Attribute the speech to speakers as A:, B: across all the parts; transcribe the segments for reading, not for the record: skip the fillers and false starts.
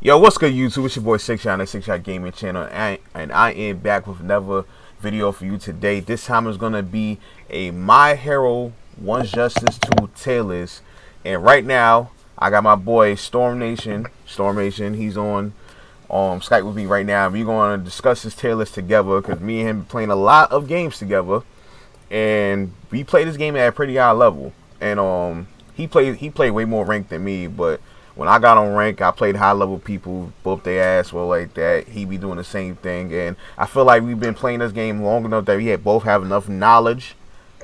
A: Yo, what's good, YouTube? It's your boy Six Shot, the Six Shot Gaming Channel, and I am back with another video for you today. This time is gonna be a My Hero One Justice 2 tier list, and right now I got my boy Stormation. He's on Skype with me right now. We're gonna discuss this tier list together because me and him been playing a lot of games together, and we play this game at a pretty high level. And he played way more ranked than me, but when I got on rank, I played high level people, both their ass well like that. He be doing the same thing, and I feel like we've been playing this game long enough that we both have enough knowledge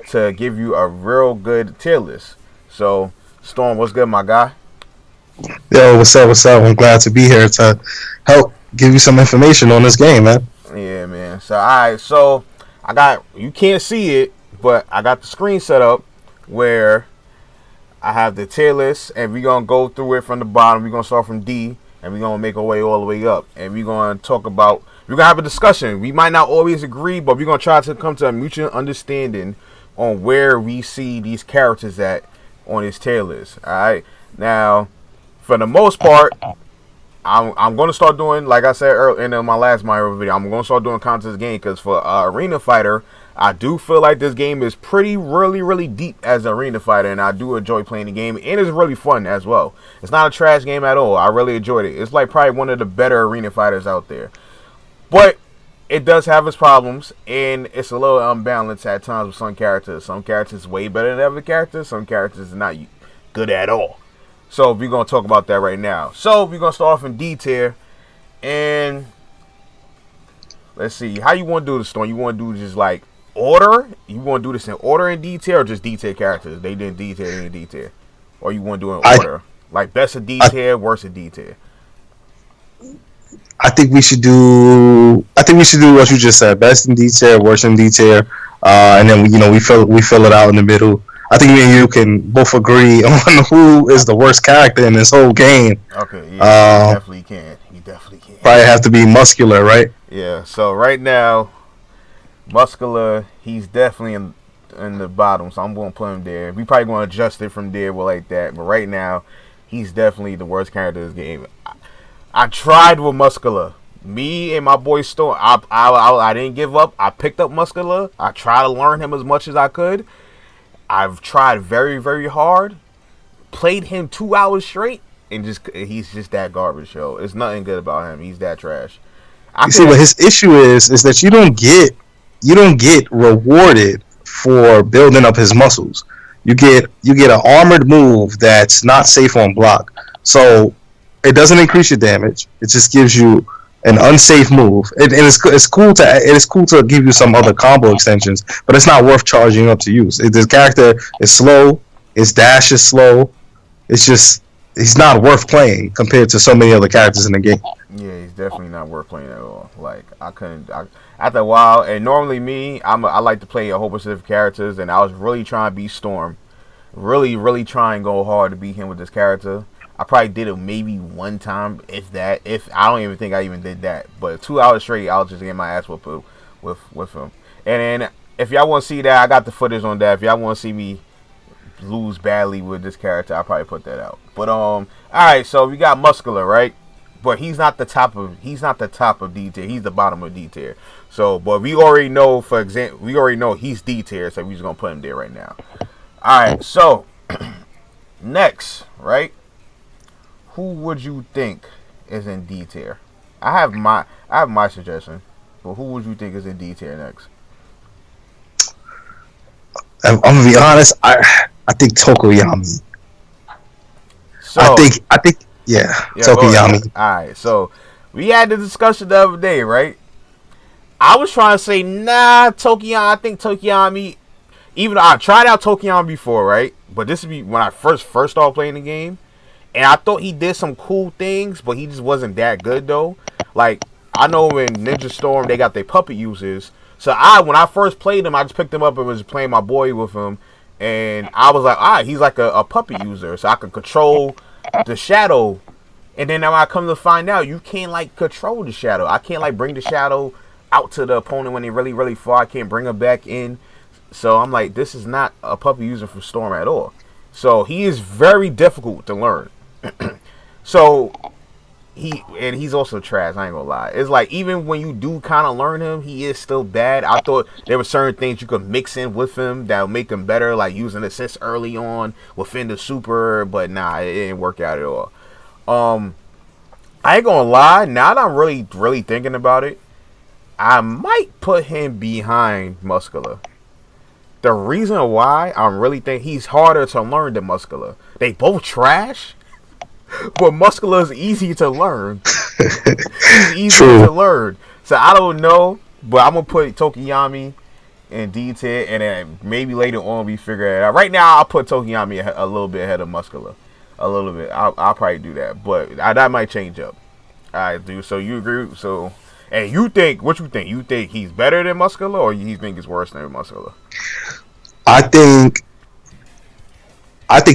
A: to give you a real good tier list. So, Storm, what's good, my guy?
B: Yo, what's up? What's up? I'm glad to be here to help give you some information on this game, man.
A: Yeah, man. So, alright, so you can't see it, but I got the screen set up where I have the tier list, and we're going to go through it from the bottom. We're going to start from D, and we're going to make our way all the way up. And we're going to we're going to have a discussion. We might not always agree, but we're going to try to come to a mutual understanding on where we see these characters at on this tier list. All right. Now, for the most part, I'm going to start doing, like I said earlier in my last Mario video, I'm going to start doing contest game because for Arena Fighter, I do feel like this game is really deep as an Arena Fighter, and I do enjoy playing the game, and it's really fun as well. It's not a trash game at all. I really enjoyed it. It's like probably one of the better Arena Fighters out there. But it does have its problems, and it's a little unbalanced at times with some characters. Some characters way better than other characters. Some characters are not good at all. So we're going to talk about that right now. So we're going to start off in D tier, and let's see. How you want to do this, Storm? You want to do just like order? You want to do this in order in D tier, or just D tier characters? They didn't D tier, they didn't D tier. Or you want to do it in order? Like best of D tier, worst of D tier.
B: I think we should do. I think we should do what you just said: best in D tier, worst in D tier, and then we fill it out in the middle. I think me and you can both agree on who is the worst character in this whole game.
A: Okay, yeah, you definitely can. You definitely can.
B: Probably have to be muscular, right?
A: Yeah. So right now, muscular, he's definitely in the bottom, so I'm going to put him there. We probably going to adjust it from there, like that. But right now, he's definitely the worst character in this game. I tried with muscular. Me and my boy Storm, I didn't give up. I picked up muscular. I tried to learn him as much as I could. I've tried very hard. Played him 2 hours straight, and he's just that garbage. Show. It's nothing good about him. He's that trash.
B: You see, what his issue is that you don't get rewarded for building up his muscles. You get an armored move that's not safe on block. So it doesn't increase your damage. It just gives you an unsafe move. And it's cool to give you some other combo extensions, but it's not worth charging up to use. This character is slow. His dash is slow. It's just he's not worth playing compared to so many other characters in the game.
A: Yeah, he's definitely not worth playing at all. Like after a while, and normally me, I like to play a whole bunch of different characters, and I was really trying to beat Storm, really trying to go hard to beat him with this character. I probably did it maybe one time, if that. If I don't even think I even did that, but 2 hours straight, I was just getting my ass whooped with him. And then if y'all want to see that, I got the footage on that. If y'all want to see me lose badly with this character, I'll probably put that out. But all right, so we got muscular, right? But he's not the top of D tier. He's the bottom of D tier. So, but we already know, for example, he's D tier, so we're just gonna put him there right now. All right, so next, right? Who would you think is in D tier? I have my suggestion, but who would you think is in D tier next?
B: I'm gonna be honest. I think Tokoyami.
A: So
B: I think yeah Tokoyami.
A: Alright, so we had the discussion the other day, right? I was trying to say Tokoyami. I think Tokoyami. Even though I tried out Tokoyami before, right? But this would be when I first started playing the game. And I thought he did some cool things, but he just wasn't that good though. Like, I know in Ninja Storm they got their puppet users. So when I first played him, I just picked him up and was playing my boy with him. And I was like, he's like a puppet user. So I can control the shadow. And then now I come to find out, you can't like control the shadow. I can't like bring the shadow out to the opponent when they really far. I can't bring him back in. So I'm like, this is not a puppet user for Storm at all. So he is very difficult to learn. So he's also trash. I ain't gonna lie. It's like even when you do kind of learn him, he is still bad. I thought there were certain things you could mix in with him that would make him better, like using assists early on within the super. But nah, it didn't work out at all. Um, I ain't gonna lie. Now that I'm really thinking about it, I might put him behind Muscular. The reason why I'm really think he's harder to learn than Muscular. They both trash, but Muscular is easy to learn. He's easy to learn. So I don't know, but I'm gonna put Tokiyami in D tier, and then maybe later on we figure it out. Right now, I'll put Tokiyami a little bit ahead of Muscular, a little bit. I'll probably do that, but that might change up. I do. So you agree? So, and you think? What you think? You think he's better than Muscular, or you think it's worse than Muscular?
B: I think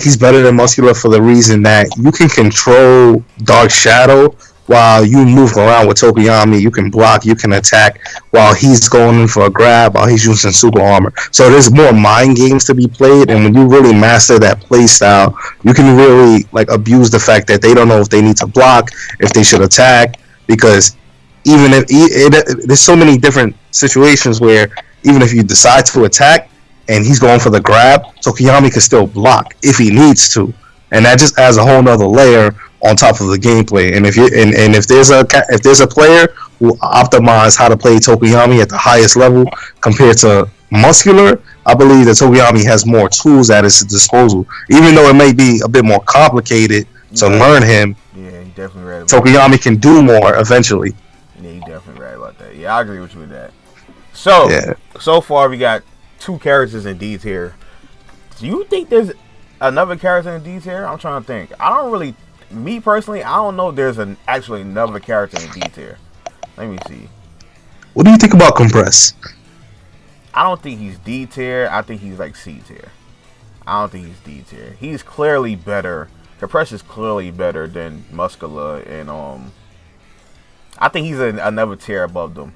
B: he's better than Muscular for the reason that you can control Dark Shadow while you move around with Tokiyami. You can block, you can attack while he's going in for a grab, while he's using super armor. So there's more mind games to be played, and when you really master that play style, you can really like abuse the fact that they don't know if they need to block, if they should attack, because even if there's so many different situations where even if you decide to attack and he's going for the grab, Tokiyami can still block if he needs to, and that just adds a whole nother layer on top of the gameplay. And if there's a player who optimizes how to play Tokiyami at the highest level compared to Muscular, I believe that Tokiyami has more tools at his disposal. Even though it may be a bit more complicated to learn him,
A: yeah, he definitely right.
B: Tokiyami can do more eventually.
A: Yeah, he definitely right about that. Yeah, I agree with you with that. So, so far we got 2 characters in D tier. Do you think there's another character in D tier? I'm trying to think. I don't really, me personally, I don't know if there's actually another character in D tier. Let me see.
B: What do you think about Compress?
A: I don't think he's D tier. I think he's like C tier. I don't think he's D tier. He's clearly better. Compress is clearly better than Muscular, and I think he's another tier above them.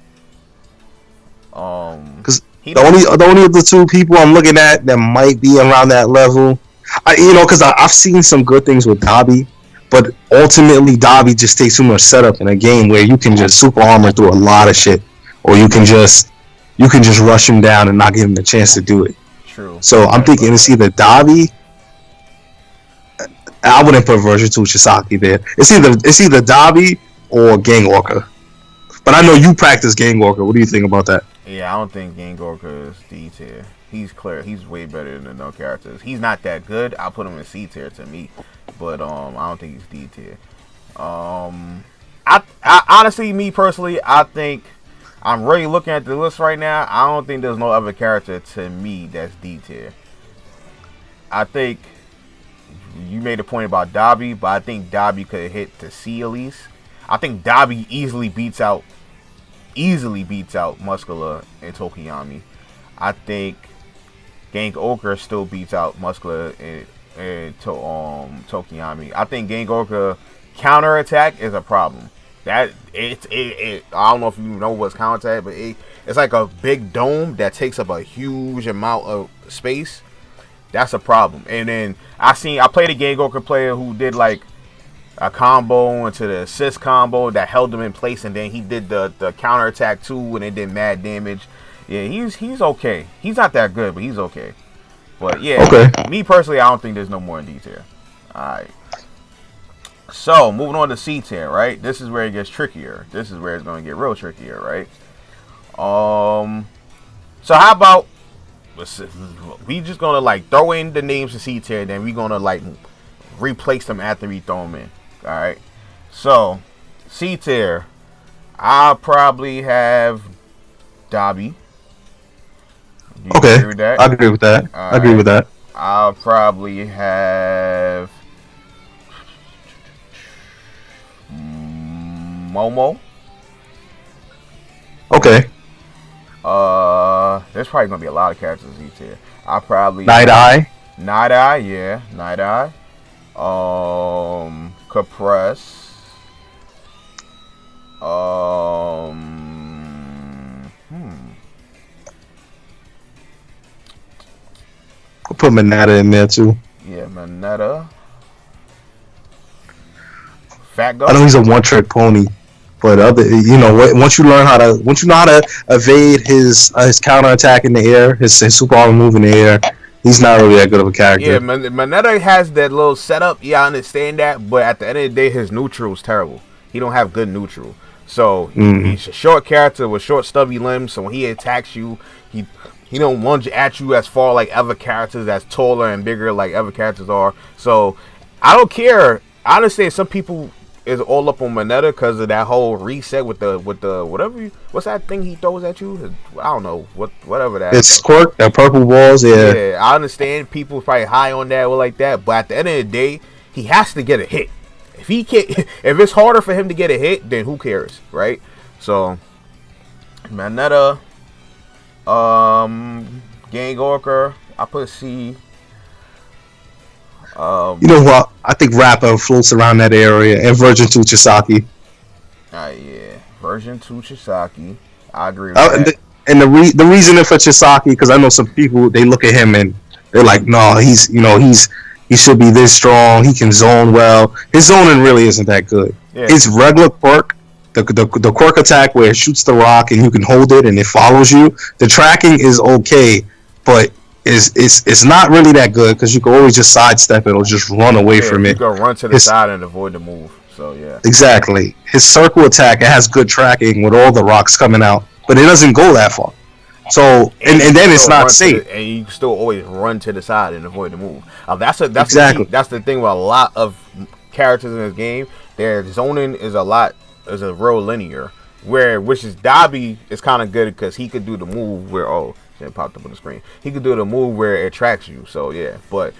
B: Because the only of the 2 people I'm looking at that might be around that level, because I've seen some good things with Dabi, but ultimately Dabi just takes too much setup in a game where you can just super armor through a lot of shit, or you can just rush him down and not give him the chance to do it.
A: True.
B: So I'm thinking it's either Dabi. I wouldn't put version 2 Chisaki there. It's either Dabi or Gang Orca. But I know you practice Gang Orca. What do you think about that?
A: Yeah, I don't think Gang Orca is D tier. He's clear. He's way better than no characters. He's not that good. I'll put him in C tier to me, but I don't think he's D tier. I honestly, me personally, I think I'm really looking at the list right now. I don't think there's no other character to me that's D tier. I think you made a point about Dabi, but I think Dabi could hit to C at least. I think Dabi easily beats out Muscular and Tokiyami. I think Gang Orca still beats out Muscular and Tokiyami. I think Gang Orca counterattack is a problem. That I don't know if you know what's counterattack, but it's like a big dome that takes up a huge amount of space. That's a problem. And then I played a Gang Orca player who did like a combo into the assist combo that held him in place, and then he did the counterattack too, and it did mad damage. Yeah, he's okay. He's not that good, but he's okay. But yeah, me personally, I don't think there's no more in D tier. Alright. So, moving on to C tier, right? This is where it gets trickier. This is where it's going to get real trickier, right? So how about we just going to like throw in the names to C tier, and then we going to like replace them after we throw them in. Alright. So, C tier, I'll probably have Dabi.
B: Agree with that? I agree with that. I agree with that.
A: I'll probably have Momo.
B: Okay.
A: There's probably gonna be a lot of characters in each here. I'll probably
B: Night Eye,
A: yeah, Night Eye. Compress.
B: We'll put Mineta in there too.
A: Yeah, Mineta. Cat
B: I
A: go?
B: know he's a one trick pony, but once you learn how to evade his counter attack in the air, his super armor move in the air, he's not really that good of a
A: Yeah,
B: character.
A: Moneta has that little setup. Yeah, I understand that, but at the end of the day, his neutral is terrible. He don't have good neutral. So
B: Mm.
A: he's a short character with short, stubby limbs. So when he attacks you, he he don't lunge at you as far like other characters that's taller and bigger like other characters are. So I don't care. I understand some people is all up on Moneta because of that whole reset with the whatever. What's that thing he throws at you? I don't know whatever that.
B: It's quirk, that purple balls, yeah.
A: Yeah, I understand people probably high on that or like that, but at the end of the day, he has to get a hit. If he can't, if it's harder for him to get a hit, then who cares, right? So, Manetta, Gang Orker, I put C.
B: You know what? I think Rapper floats around that area, and Virgin 2 Chisaki.
A: Yeah, version 2 Chisaki. I agree with
B: Uh,
A: that.
B: and the reasoning for Chisaki, because I know some people, they look at him and they're like, no, he should be this strong. He can zone well. His zoning really isn't that good.
A: Yeah,
B: His regular quirk, the quirk attack where it shoots the rock and you can hold it and it follows you. The tracking is okay, but it's not really that good because you can always just sidestep it or just run away
A: yeah,
B: from
A: you
B: it.
A: can run to the side and avoid the move. So yeah.
B: Exactly. His circle attack, it has good tracking with all the rocks coming out, but it doesn't go that far. So and then it's not safe.
A: And you can still always run to the side and avoid the move. That's the
B: Exactly.
A: key. That's the thing with a lot of characters in this game. Their zoning is a real linear. Which is Dobby is kind of good because he could do the move where it popped up on the screen. He could do the move where it tracks you. So yeah, but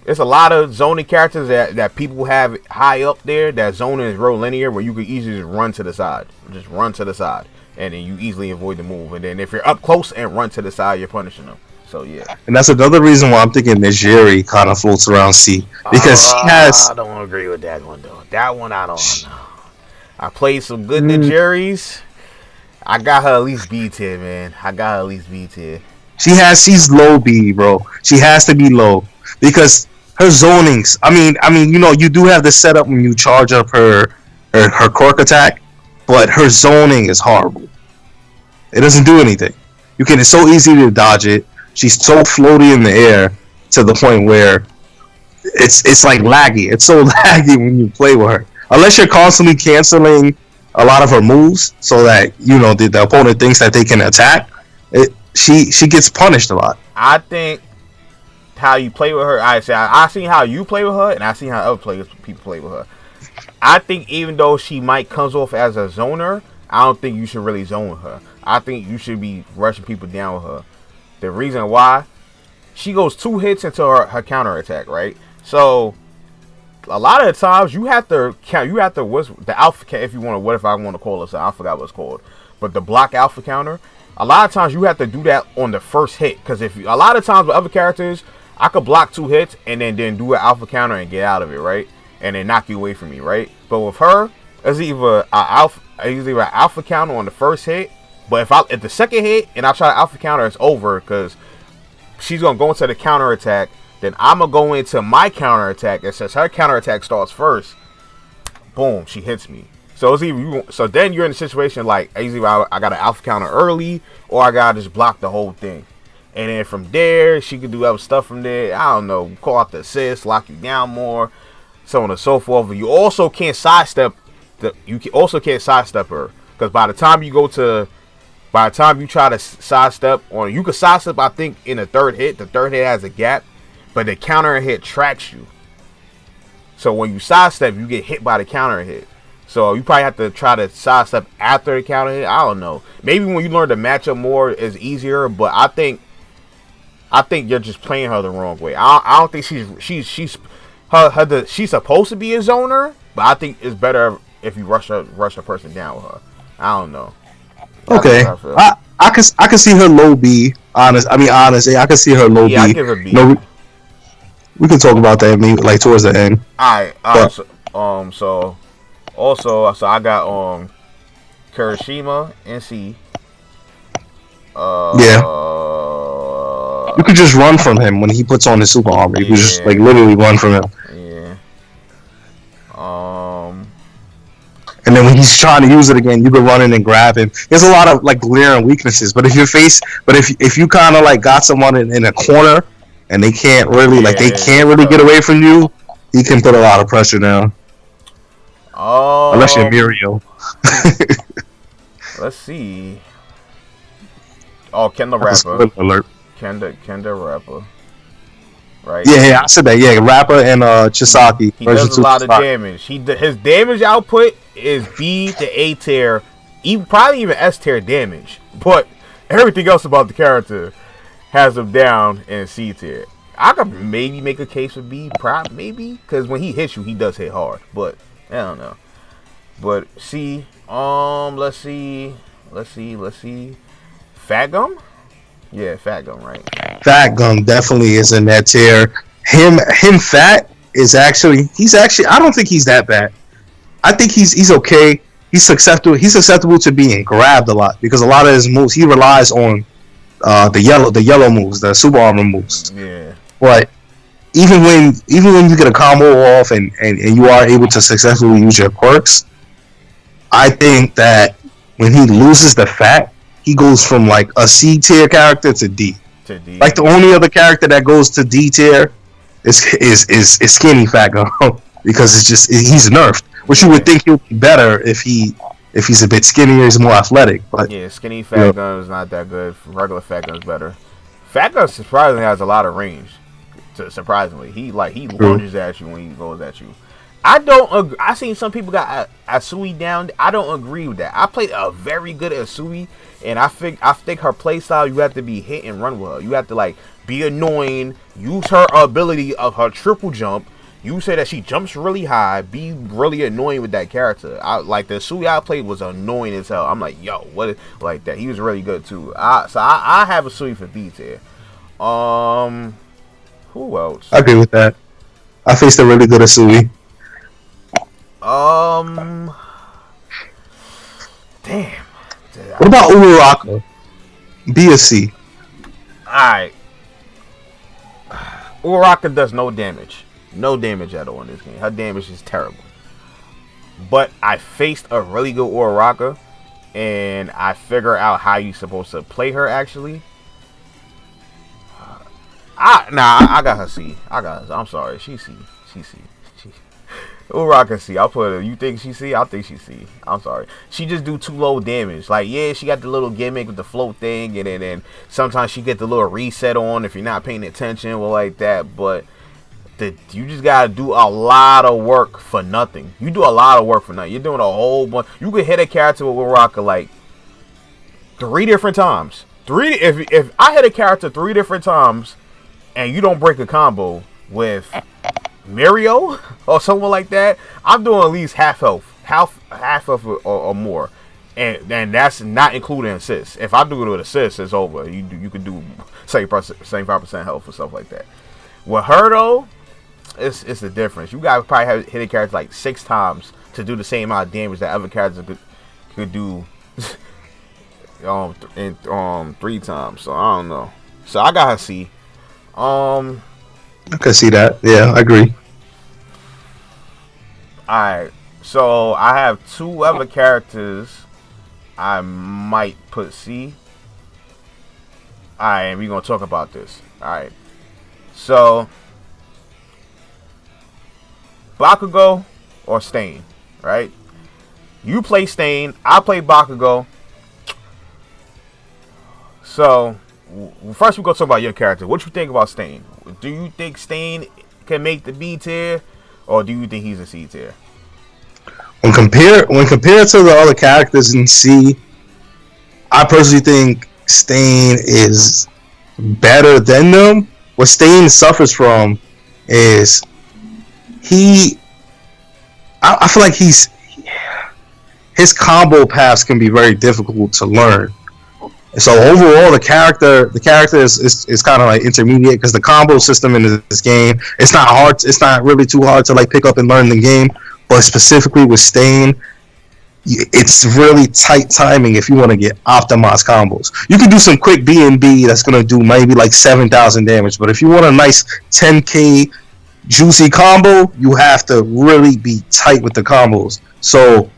A: it's a lot of zoning characters that people have high up there. That zoning is real linear where you could easily just run to the side, and then you easily avoid the move. And then if you're up close and run to the side, you're punishing them. So yeah.
B: And that's another reason why I'm thinking Nigeri kind of floats around C because she has.
A: I don't agree with that one though. That one I don't know. I played some good
B: Mm,
A: Nigeris. I got her at least B tier, man. I got her at least B tier.
B: she's low B, bro. She has to be low because her zonings. I mean, you do have the setup when you charge up her quirk attack, but her zoning is horrible. It doesn't do anything. It's so easy to dodge it. She's so floaty in the air to the point where it's like laggy. It's so laggy when you play with her. Unless you're constantly canceling a lot of her moves, so that the opponent thinks that they can attack. She gets punished a lot.
A: I think how you play with her. I seen how you play with her, and I seen how other people play with her. I think even though she might comes off as a zoner, I don't think you should really zone her. I think you should be rushing people down with her. The reason why, she goes 2 hits into her counter attack, right? So a lot of the times you have to count. You have to what's the alpha if you want to. What if I want to call it? I forgot what it's called. But the block alpha counter. A lot of times you have to do that on the first hit because a lot of times with other characters, I could block 2 hits and then do an alpha counter and get out of it, right? And then knock you away from me, right? But with her, it's either an alpha counter on the first hit. But if the second hit and I try to alpha counter, it's over because she's gonna go into the counter attack. Then I'm gonna go into my counter attack, and since her counter attack starts first, boom, she hits me. So it's so then you're in a situation like either I got an alpha counter early, or I gotta just block the whole thing. And then from there, she can do other stuff from there. I don't know, call out the assist, lock you down more, so on and so forth. But you also can't sidestep her because by the time you try to sidestep, or you can sidestep, I think in the third hit has a gap, but the counter hit tracks you. So when you sidestep, you get hit by the counter hit. So you probably have to try to sidestep after the counter hit. I don't know. Maybe when you learn to match up more, it's easier. But I think you're just playing her the wrong way. I don't think she's supposed to be a zoner, but I think it's better if you rush a person down with her. I don't know.
B: Okay, I can see her low B. Honestly, I can see her low B.
A: I give her B.
B: We can talk about that maybe like towards the end.
A: Alright. So I got Kirishima and C.
B: Yeah. You could just run from him when he puts on his super armor. You could just like literally run from him.
A: Yeah.
B: and then when he's trying to use it again, you can run in and grab him. There's a lot of like glaring weaknesses, but if you kind of like got someone in a corner and they can't really get away from you, he can put a lot of pressure down. Unless you're Muriel.
A: Let's see. Oh, Ken the Rapper.
B: Alert.
A: Ken the Rapper. Right.
B: Yeah, I said that. Yeah, Rapper and Chisaki.
A: He does a lot of damage. His damage output is B to A tier, probably even S tier damage. But everything else about the character has him down in C tier. I could maybe make a case for B, maybe, because when he hits you, he does hit hard. But I don't know. But C, let's see. Fat Gum? Yeah, Fat Gum, right?
B: Fat Gum definitely is in that tier. Him Fat is he's actually I don't think he's that bad. I think he's okay. He's susceptible to being grabbed a lot because a lot of his moves he relies on the yellow moves, the super armor moves.
A: Yeah.
B: But even when you get a combo off and you are able to successfully use your quirks, I think that when he loses the Fat, he goes from like a C tier character to D. Like the only other character that goes to D tier is Skinny Fat Gum because he's nerfed. Which you would think he'll be better if he's a bit skinnier, he's more athletic. But
A: yeah, Skinny Fat Gum is not that good. Regular Fat Gum is better. Fat Gum surprisingly has a lot of range. Surprisingly, he lunges at you when he goes at you. I don't agree. I seen some people got Asui down. I don't agree with that. I played a very good Asui, and I think her playstyle, you have to be hit and run with her. You have to like be annoying, use her ability of her triple jump. You say that she jumps really high, be really annoying with that character. Like the Asui I played was annoying as hell. I'm like, yo, what is like that? He was really good too. So I have Asui for B tier. Who else?
B: I agree with that. I faced a really good Asui.
A: Damn.
B: What about Uraraka? B or C?
A: Alright. Uraraka does no damage. No damage at all in this game. Her damage is terrible. But I faced a really good Uraraka, and I figure out how you're supposed to play her actually. I got her C. I'm sorry. She's C. Uraraka C. I'll put her. You think she C? I think she C. I'm sorry. She just do too low damage. Like, yeah, she got the little gimmick with the float thing, and then sometimes she get the little reset on if you're not paying attention or like that. But you just gotta do a lot of work for nothing. You do a lot of work for nothing. You're doing a whole bunch. You could hit a character with Uraraka like 3 different times. If I hit a character 3 different times, and you don't break a combo with Mario or someone like that, I'm doing at least half health or more, and that's not including assists. If I do it with assists, it's over. You could do 75% health or stuff like that. With her though, it's the difference. You gotta probably have hit a character like 6 times to do the same amount of damage that other characters could do in 3 times. So I don't know. So I got her C. I
B: can see that. Yeah, I agree.
A: Alright, so I have 2 other characters I might put C. Alright, and we're going to talk about this. Alright, so Bakugo or Stain, right? You play Stain, I play Bakugo. So first, we're going to talk about your character. What you think about Stain? Do you think Stain can make the B tier, or do you think he's a C tier?
B: When compared to the other characters in C, I personally think Stain is better than them. What Stain suffers from is I feel like his combo paths can be very difficult to learn. So overall, the character is kind of like intermediate because the combo system in this game, it's not hard. It's not really too hard to like pick up and learn the game. But specifically with Stain, it's really tight timing if you want to get optimized combos. You can do some quick B&B that's gonna do maybe like 7,000 damage, but if you want a nice 10k juicy combo, you have to really be tight with the combos. So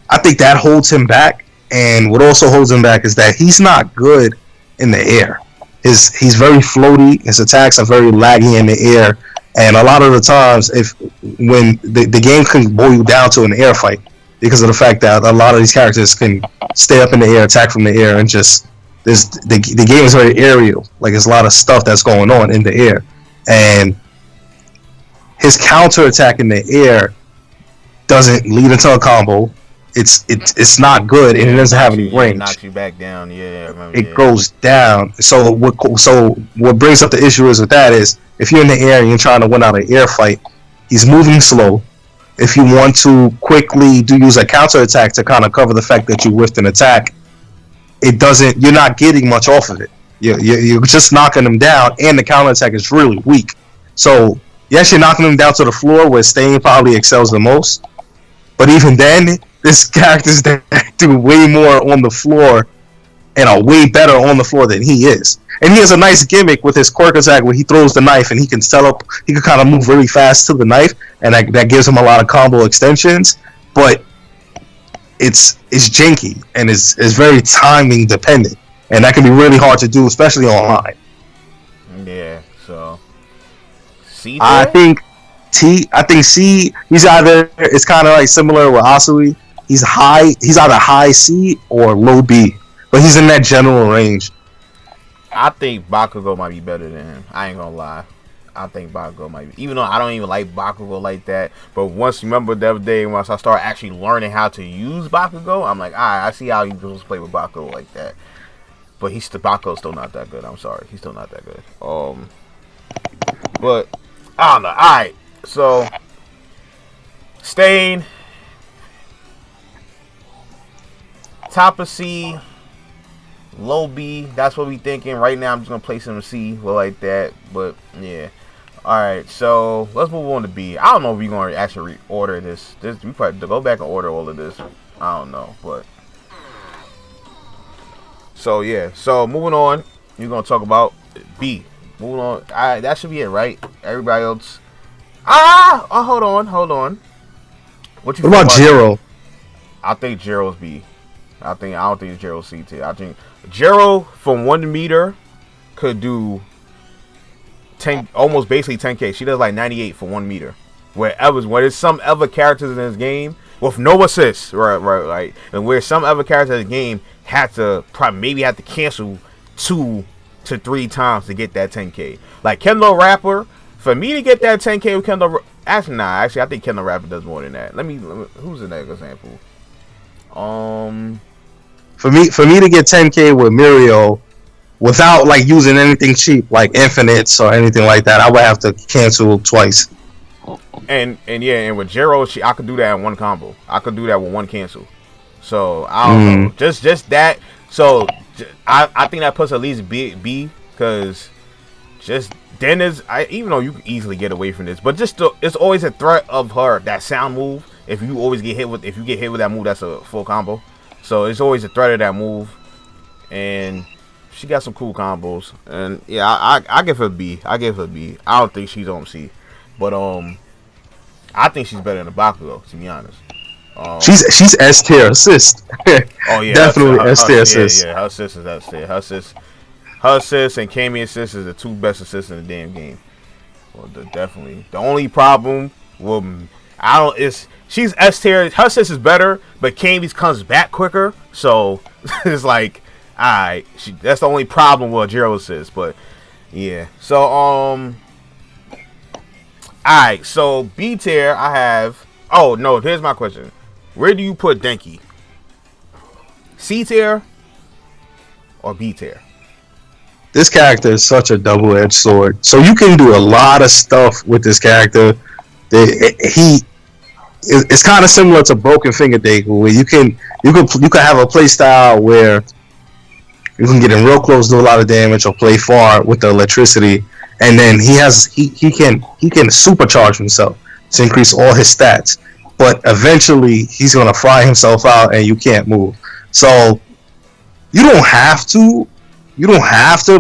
B: I think that holds him back. And what also holds him back is that he's not good in the air. He's very floaty. His attacks are very laggy in the air. And a lot of the times, when the game can boil down to an air fight because of the fact that a lot of these characters can stay up in the air, attack from the air, and just the game is very aerial. Like there's a lot of stuff that's going on in the air, and his counter attack in the air doesn't lead into a combo. It's not good, and it doesn't have any range.
A: It knocks you back down. Yeah,
B: it goes down. So what brings up the issue is with that is if you're in the air and you're trying to win out an air fight, he's moving slow. If you want to quickly use a counter attack to kind of cover the fact that you whiffed an attack, it doesn't. You're not getting much off of it. You're just knocking them down, and the counter attack is really weak. So yes, you're knocking them down to the floor where Stain probably excels the most. But even then, there's characters that do way more on the floor and are way better on the floor than he is. And he has a nice gimmick with his quirk attack where he throws the knife and he can kind of move really fast to the knife, and that gives him a lot of combo extensions. But it's janky and it's very timing dependent, and that can be really hard to do, especially online.
A: Yeah. So C.
B: I think C. He's either it's kind of like similar with Asui. He's either high C or low B, but he's in that general range.
A: I think Bakugo might be better than him. I ain't gonna lie. I think Bakugo might be, even though I don't even like Bakugo like that. But once, remember the other day, once I started actually learning how to use Bakugo, I'm like, alright, I see how you just play with Bakugo like that. But Bakugo's still not that good. I'm sorry, he's still not that good. But I don't know. Alright, so Stain, top of C, low B. That's what we thinking right now. I'm just gonna place him in C, like that. But yeah. All right. So let's move on to B. I don't know if we're gonna actually reorder this. We probably go back and order all of this. I don't know, but so yeah. So moving on, we're gonna talk about B. Moving on. All right, that should be it, right? Everybody else. Hold on.
B: What about Jiro?
A: I think Jiro's B. I don't think Jiro's C tier. I think Jiro from 1 meter could do 10, almost basically 10K. She does like 98 for 1 meter. Where there's some other characters in this game with no assists, right, and where some other characters in the game have to cancel 2 to 3 times to get that 10K. Like Kendo Rapper, for me to get that 10K with Kendo, actually I think Kendo Rapper does more than that. Let me who's the next example?
B: For me to get 10K with Mirio without like using anything cheap like infinites or anything like that, I would have to cancel twice.
A: And with Jiro, I could do that in one combo. I could do that with one cancel. So I don't know, just that. So I think that puts at least B because just then even though you can easily get away from this, but just it's always a threat of her that sound move. If you get hit with that move, that's a full combo. So it's always a threat of that move, and she got some cool combos. And yeah, I give her B. I don't think she's on C, but I think she's better than the Bakugo, to be honest.
B: She's S tier assist.
A: Oh yeah,
B: definitely S tier assist.
A: Yeah, her assist is S tier. Her assist and Kami assist is the 2 best assists in the damn game. Well, definitely. The only problem she's S tier. Her assist is better, but Kami's comes back quicker. So it's like, alright, that's the only problem with Jiro assist. But yeah, so alright, so B tier I have. Oh no, here's my question: where do you put Denki? C tier or B tier?
B: This character is such a double-edged sword. So you can do a lot of stuff with this character. It's kind of similar to Broken Finger Deku, where you can have a play style where you can get in real close, do a lot of damage, or play far with the electricity, and then he can supercharge himself to increase all his stats. But eventually, he's gonna fry himself out, and you can't move. So you don't have to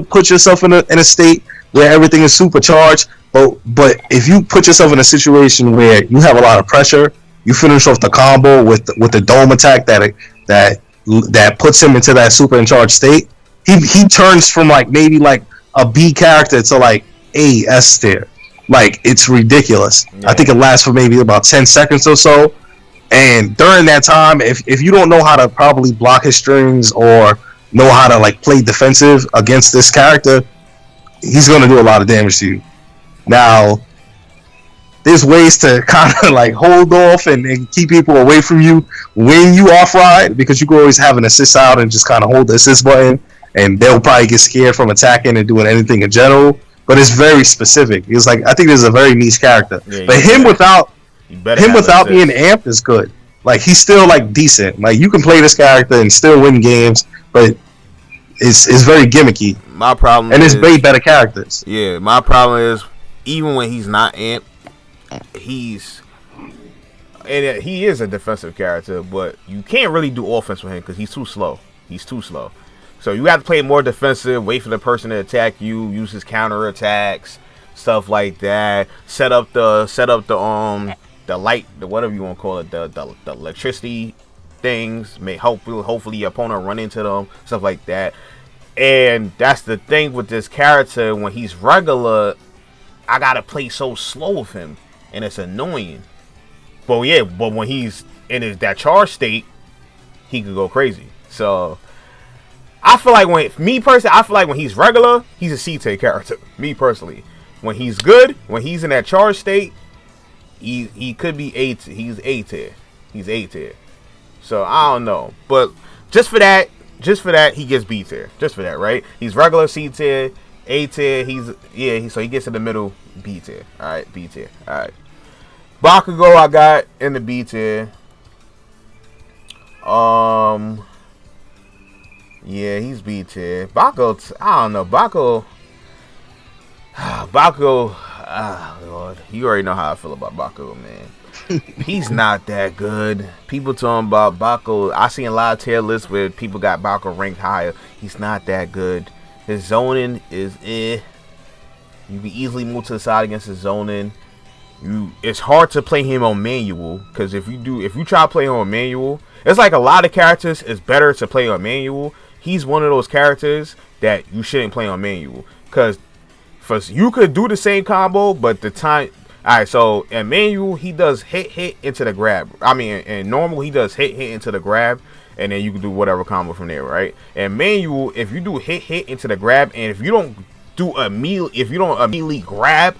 B: put yourself in a state where everything is supercharged. But if you put yourself in a situation where you have a lot of pressure You finish off the combo with the dome attack that puts him into that super charged state. He turns from like maybe like a B character to like A S tier. Like it's ridiculous.
A: Yeah.
B: I think it lasts for maybe about 10 seconds or so. And during that time, if you don't know how to probably block his strings or know how to like play defensive against this character, he's gonna do a lot of damage to you. Now, there's ways to kind of like hold off and keep people away from you when you off ride, because you can always have an assist out and just kind of hold the assist button, and they'll probably get scared from attacking and doing anything in general. But it's very specific. It's like, I think this is a very niche character.
A: Yeah,
B: but him without being amped is good. Like, he's still like decent. Like, you can play this character and still win games, but it's very gimmicky.
A: My problem
B: and
A: is,
B: it's way better characters.
A: Yeah, my problem is even when he's not amped, he is a defensive character, but you can't really do offense with him because he's too slow. So you have to play more defensive, wait for the person to attack you, use his counter attacks, stuff like that. Set up the light, the whatever you want to call it, the electricity things. May hopefully your opponent run into them, stuff like that. And that's the thing with this character. When he's regular, I gotta play so slow with him, and it's annoying. But when he's in that charge state, he could go crazy. So I feel like when he's regular, he's a C-tier character. Me personally, when he's good, when he's in that charge state, he could be A tier. He's A tier. So I don't know, but just for that, he gets B tier. Just for that, right? He's regular C tier, A tier. So he gets in the middle, B tier. All right, B tier. All right. Bakugo I got in the B tier. Yeah, he's B tier. Bakugo, I don't know. Bakugo, Lord, you already know how I feel about Bakugo, man. He's not that good. People talking about Bakugo. I seen a lot of tier lists where people got Bakugo ranked higher. He's not that good. His zoning is You can easily move to the side against his zoning. It's hard to play him on manual, because if you try to play him on manual, it's like a lot of characters. It's better to play on manual. He's one of those characters that you shouldn't play on manual, because you could do the same combo, but the time. All right, so in manual he does hit into the grab. I mean, in normal he does hit into the grab, and then you can do whatever combo from there, right? And manual, if you do hit into the grab, and if you don't immediately grab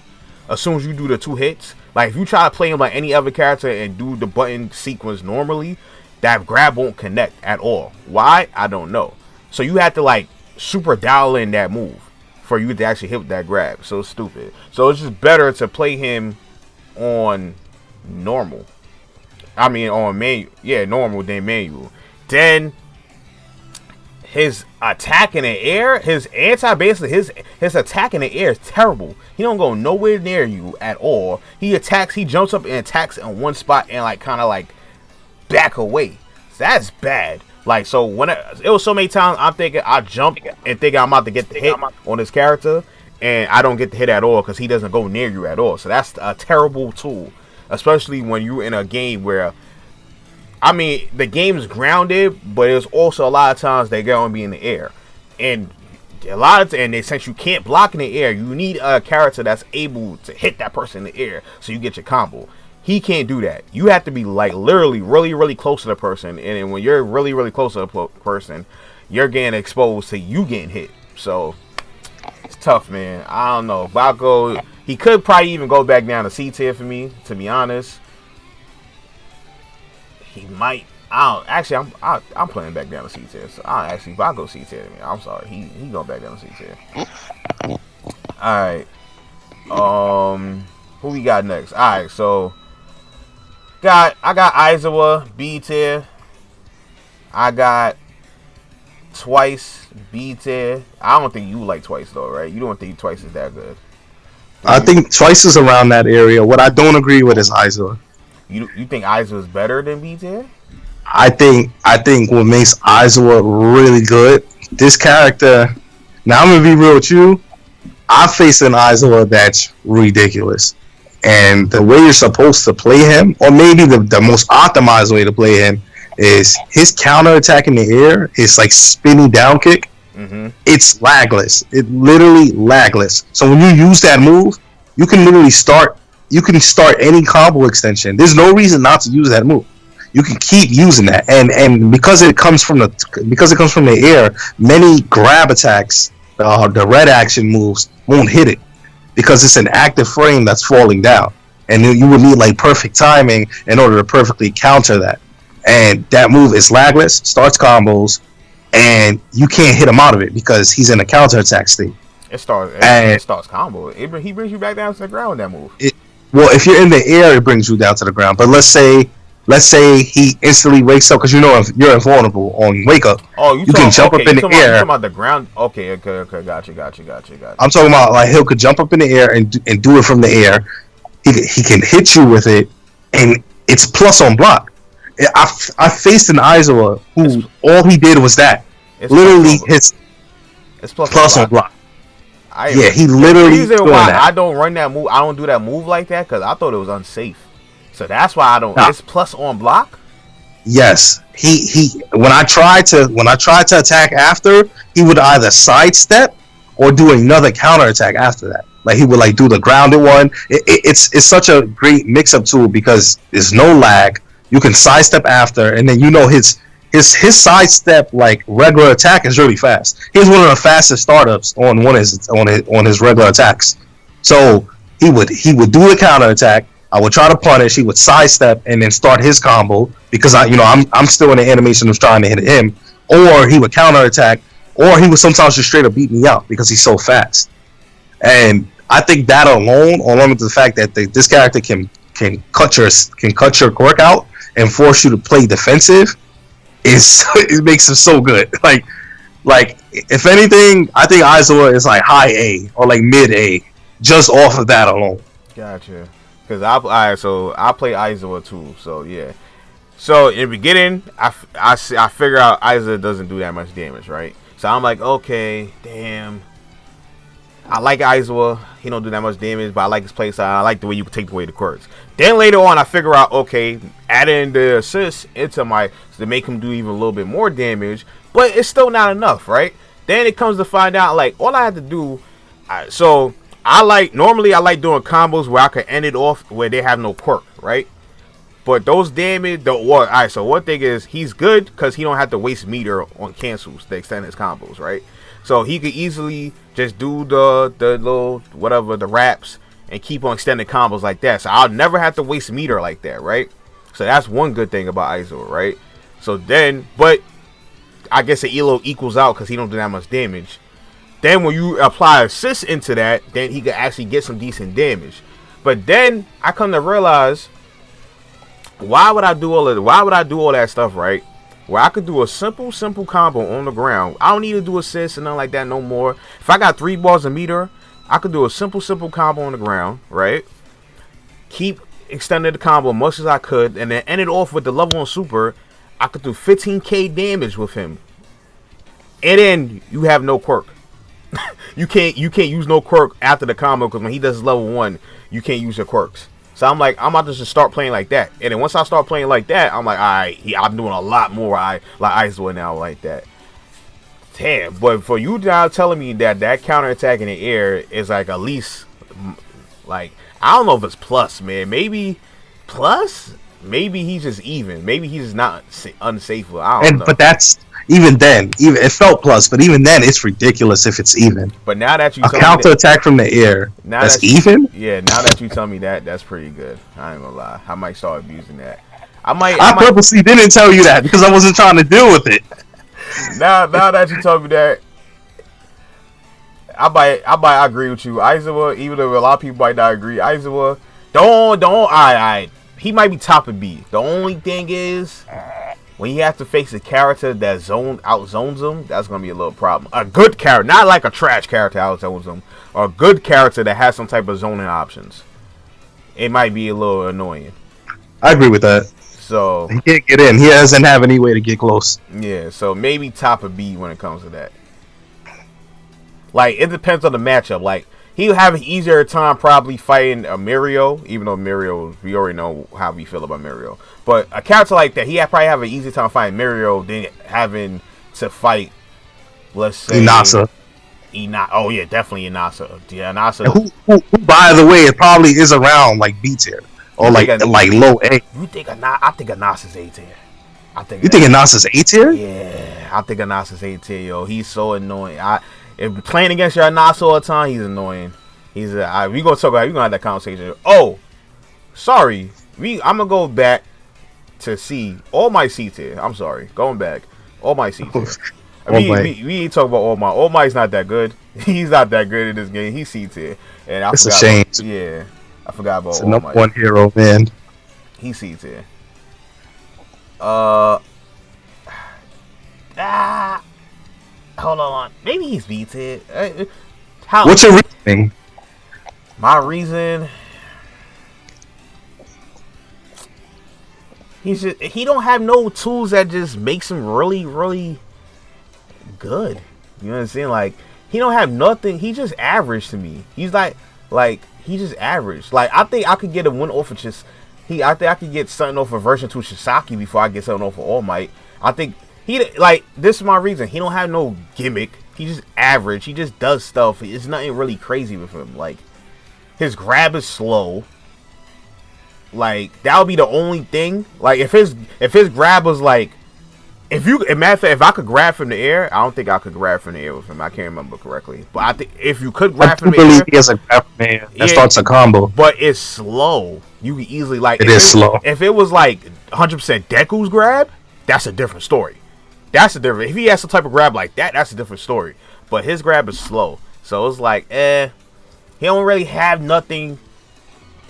A: as soon as you do the 2 hits, like if you try to play him like any other character and do the button sequence normally, that grab won't connect at all. Why? I don't know. So you have to like super dial in that move for you to actually hit with that grab. So stupid. So it's just better to play him on normal. I mean on manual. Yeah, normal than manual. Then his attack in the air, his attack in the air is terrible. He don't go nowhere near you at all. He jumps up and attacks in one spot and like kind of like back away. That's bad. Like, so when it was so many times I'm thinking I jump and thinking I'm about to get the hit on this character, and I don't get the hit at all because he doesn't go near you at all. So that's a terrible tool, especially when you're in a game where, I mean, the game is grounded, but there's also a lot of times they're going to be in the air, and since you can't block in the air, you need a character that's able to hit that person in the air so you get your combo. He can't do that. You have to be like literally really, really close to the person. And then when you're really, really close to the person, you're getting exposed to you getting hit. So it's tough, man. I don't know. Bakugo, he could probably even go back down to C tier for me, to be honest. He might. I'm playing back down to C tier. So Bakugo C tier to me. I'm sorry. He going back down to C tier. Alright. Who we got next? Alright, so I got Aizawa B tier. I got Twice B tier. I don't think you like Twice though, right? You don't think Twice is that good.
B: I think Twice is around that area. What I don't agree with is Aizawa.
A: You think Aizawa is better than B tier?
B: I think what makes Aizawa really good, this character. Now I'm gonna be real with you. I face an Aizawa that's ridiculous. And the way you're supposed to play him, or maybe the most optimized way to play him, is his counter attack in the air is like spinny down kick.
A: Mm-hmm.
B: It's lagless. It literally lagless. So when you use that move, you can literally start. You can start any combo extension. There's no reason not to use that move. You can keep using that, and because it comes from the air, many grab attacks, the red action moves won't hit it because it's an active frame that's falling down, and you would need like perfect timing in order to perfectly counter that. And that move is lagless, starts combos, and you can't hit him out of it because he's in a counter attack state.
A: It starts combo. He brings you back down to the ground with that move.
B: Well, if you're in the air, it brings you down to the ground. But let's say he instantly wakes up because you know if you're invulnerable on wake up.
A: Oh,
B: you can jump up in the air.
A: You talking about the ground? Okay. Gotcha.
B: I'm talking about like he could jump up in the air and do it from the air. He can hit you with it, and it's plus on block. I faced an Aizawa who all he did was that. Literally,
A: it's plus on block.
B: He literally.
A: The reason why I don't run that move, I don't do that move like that, because I thought it was unsafe. So that's why I don't. Nah. It's plus on block.
B: Yes, he. When I tried to attack after, he would either sidestep or do another counter attack after that. Like he would like do the grounded one. It's such a great mix up tool because there's no lag. You can sidestep after, and then you know his sidestep like regular attack is really fast. He's one of the fastest startups on his regular attacks. So he would do the counter attack. I would try to punish. He would sidestep and then start his combo because I'm still in the animation of trying to hit him. Or he would counter attack, or he would sometimes just straight up beat me out because he's so fast. And I think that along with the fact that this character can cut your quirk out and force you to play defensive, it makes him so good. Like if anything, I think Aizawa is like high A or like mid A just off of that alone.
A: Gotcha. Because I play Aizawa too. So yeah. So in the beginning, I figure out Aizawa doesn't do that much damage, right? So I'm like, okay, damn. I like Aizawa. He don't do that much damage, but I like his playstyle. I like the way you can take away the quirks. Then later on, I figure out, okay, adding the assist into to make him do even a little bit more damage, but it's still not enough, right? Then it comes to find out, like, all I have to do. Normally I like doing combos where I can end it off where they have no quirk, right? But those damage, so one thing is he's good because he don't have to waste meter on cancels to extend his combos, right? So he could easily just do the little whatever, the wraps, and keep on extending combos like that. So I'll never have to waste meter like that, right? So that's one good thing about Aizawa, right? So then, but I guess the elo equals out because he don't do that much damage. Then when you apply assist into that, then he could actually get some decent damage. But then I come to realize, why would I do all that stuff, right? Where I could do a simple combo on the ground. I don't need to do assists and nothing like that no more. If I got 3 balls of meter, I could do a simple combo on the ground, right? Keep extending the combo as much as I could, and then end it off with the level on super. I could do 15k damage with him, and then you have no quirk. you can't use no quirk after the combo because when he does level 1, you can't use your quirks. So I'm like, I'm about to just start playing like that. And then once I start playing like that, I'm like, all right, I'm doing a lot more like Aizawa now like that. Damn, but for you now telling me that counter attack in the air is like at least, like, I don't know if it's plus, man. Maybe plus? Maybe he's just even. Maybe he's just not unsafe. I don't know. But
B: that's, even then, it felt plus, but even then, it's ridiculous if it's even.
A: But now that you
B: a counter attack from the air, that's even.
A: Yeah, now that you tell me that, that's pretty good. I ain't gonna lie, I might start abusing that.
B: I purposely didn't tell you that because I wasn't trying to deal with it.
A: now that you told me that, I agree with you. Aizawa, even though a lot of people might not agree, Aizawa, don't. He might be top of B. The only thing is, when you have to face a character that outzones him, that's going to be a little problem. A good character, not like a trash character outzones him, or a good character that has some type of zoning options. It might be a little annoying.
B: I agree with that.
A: So
B: he can't get in. He doesn't have any way to get close.
A: Yeah, so maybe top of B when it comes to that. Like, it depends on the matchup. Like, he'll have an easier time probably fighting a Mirio, even though Mirio, we already know how we feel about Mirio. But a character like that, probably have an easier time fighting Mirio than having to fight, let's say,
B: Inasa.
A: Oh yeah, definitely Inasa. Yeah, Inasa.
B: Who, by the way, it probably is around like B tier or like low A.
A: You think I think Inasa's A tier.
B: You think Inasa's A tier?
A: Yeah, I think Inasa's A tier, yo. He's so annoying. If playing against your Inasa all the time, he's annoying. We gonna talk about. We gonna have that conversation. Oh, sorry. I'm gonna go back to C. All my C tier. I'm sorry. Going back. All my C tier. We ain't talking about All Might. All Might's not that good. He's not that good in this game. He's C tier. And
B: it's a shame.
A: Yeah, I forgot about
B: All Might. One hero, man.
A: He's C tier. Hold on. Maybe he's B tier.
B: What's your reasoning?
A: My reason. He don't have no tools that just makes him really, really good. You know what I'm saying? Like, he don't have nothing. He just average to me. He's like he just average. Like, I think I could get a win off of just I think I could get something off of version 2 Shisaki before I get something off of All Might. I think this is my reason. He don't have no gimmick. He just average. He just does stuff. It's nothing really crazy with him. Like, his grab is slow. Like, that would be the only thing. Like, if his grab was like, matter of fact, if I could grab from the air, I don't think I could grab from the air with him. I can't remember correctly, but I think if you could grab from the air,
B: he has a grab from the air that starts a combo.
A: But it's slow. You can easily
B: slow.
A: If it was like 100% Deku's grab, that's a different story. If he has some type of grab like that, that's a different story. But his grab is slow, so it's like, he don't really have nothing.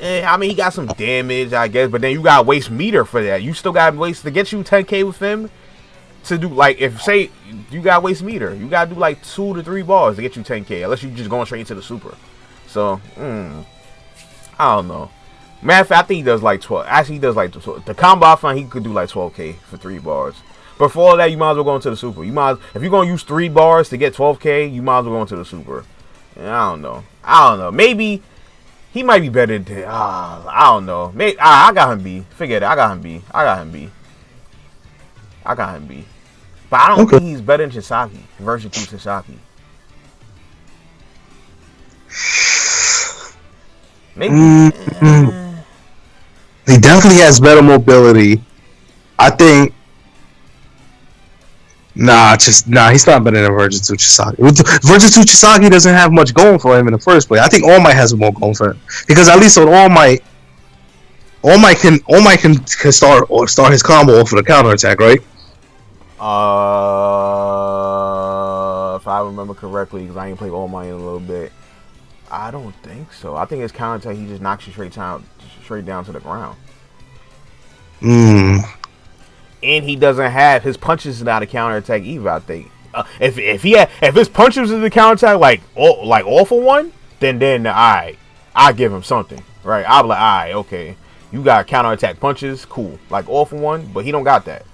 A: I mean, he got some damage, I guess, but then you gotta waste meter for that. You still gotta waste to get you 10k with him. To do, like, if say you gotta waste meter, you gotta do like 2 to 3 bars to get you 10k, unless you just going straight into the super. So, I don't know. Matter of fact, I think he does like 12. Actually, he does like 12. The combo I find he could do like 12k for 3 bars. But for all that, you might as well go into the super. If you're gonna use 3 bars to get 12k, you might as well go into the super. And I don't know. Maybe he might be better than. I don't know. Maybe I got him B. Forget it. I got him B. But I don't think he's better than Shisaki. Version 2 Shisaki. Maybe.
B: He definitely has better mobility. I think. Nah, he's not better than Version 2 Chisaki. Version 2 Chisaki doesn't have much going for him in the first place. I think All Might has more going for him. Because at least on All Might can start his combo off of the counter attack, right?
A: If I remember correctly, because I ain't played All Might in a little bit, I don't think so. I think his counter attack, he just knocks you straight down to the ground. And he doesn't have his punches not a counter attack either. I think if his punches is the counter attack like all for one, then I give him something, right? I'll be like, alright, okay, you got counter attack punches, cool, like all for one, but he don't got that.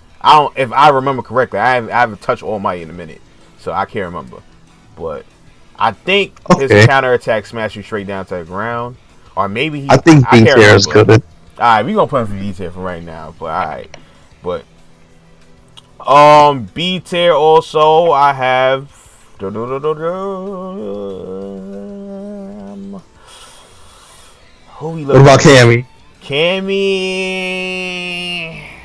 A: If I remember correctly, I haven't touched All Might in a minute, so I can't remember. But I think his counter attack smash you straight down to the ground, or maybe
B: I think B tier is good.
A: Alright, we gonna put him for B tier for right now, but alright, but. B tier also I have what
B: about Cammy?
A: Cammy,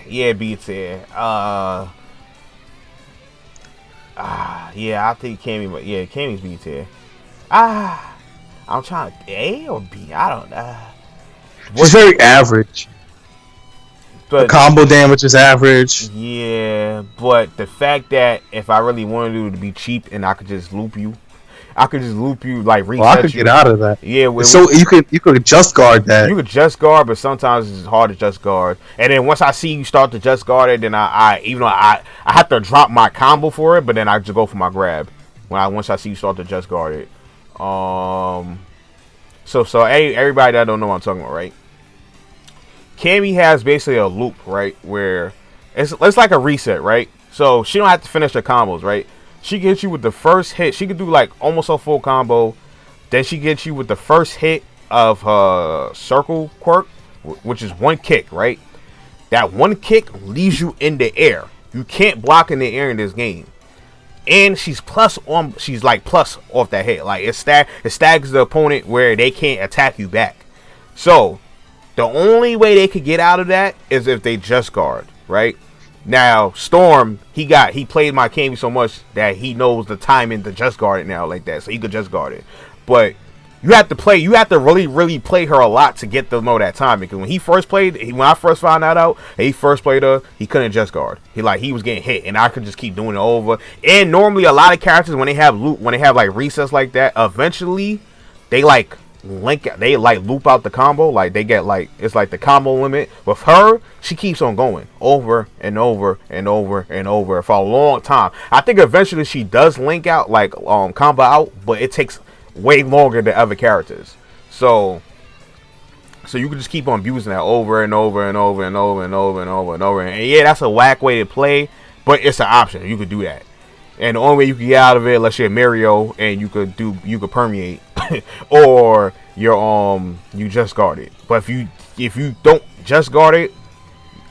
A: yeah, B tier. Yeah, I think Cammy's B tier. I'm trying to A or B. I don't know.
B: She's very average. But the combo damage is average.
A: Yeah, but the fact that if I really wanted to be cheap and I could just loop you, like reset you.
B: I could get out of that.
A: Yeah,
B: so you could just guard that.
A: You could just guard, but sometimes it's hard to just guard. And then once I see you start to just guard it, then I even though I have to drop my combo for it, but then I just go for my grab once I see you start to just guard it. So everybody that don't know what I'm talking about, right? Cammy has basically a loop, right, where it's like a reset, right? So she don't have to finish her combos, right? She can hit you with the first hit. She could do like almost a full combo, Then she gets you with the first hit of her circle quirk, which is one kick, right? That one kick leaves you in the air. You can't block in the air in this game. And she's plus off that hit. Like it staggers the opponent where they can't attack you back. So the only way they could get out of that is if they just guard, right? Now Storm, he played my Cammy so much that he knows the timing to just guard it now like that, so he could just guard it. But you have to really play her a lot to get to know that time, because when I first found that out, he first played her, he couldn't just guard. He was getting hit, and I could just keep doing it over. And normally a lot of characters, when they have like resets like that, eventually they loop out the combo. Like they get it's like the combo limit. With her, she keeps on going over and over and over and over for a long time. I think eventually she does link out, combo out, but it takes way longer than other characters. So you can just keep on abusing that over and over and over and over and over and over and over. And yeah, that's a whack way to play, but it's an option. You could do that. And the only way you can get out of it, unless you're Mario and you could permeate, or you just guard it. But if you don't just guard it,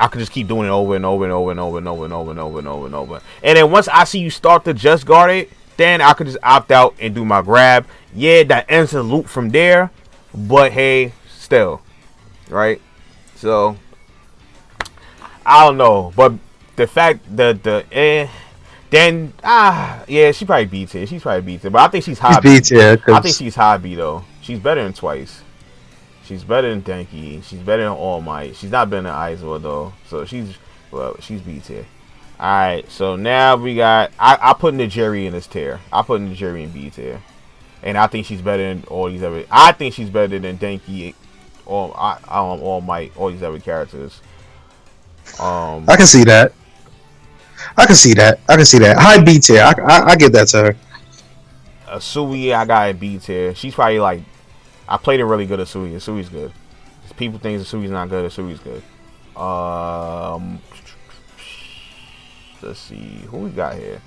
A: I could just keep doing it over and over and over and over and over and over and over and over and over. And then once I see you start to just guard it, then I could just opt out and do my grab. Yeah, that ends the loop from there, but hey, still, right? So I don't know, but the fact that yeah, she probably beats it. She's probably beats it, but I think she's high. I think she's high B though. She's better than Twice. She's better than Denki. She's better than All Might. She's not better than Aizawa though. So she's B tier. Alright, so now we got I put Nigeri in this tier. I put Nigeri in B tier. And I think she's better than all these other. I think she's better than Denki, All Might, all these other characters.
B: I can see that. High B tier. I give that to her.
A: Asui, I got a B tier. She's probably I played it really good. Asui's good. People think Asui's not good. Asui's good. Let's see who we got here.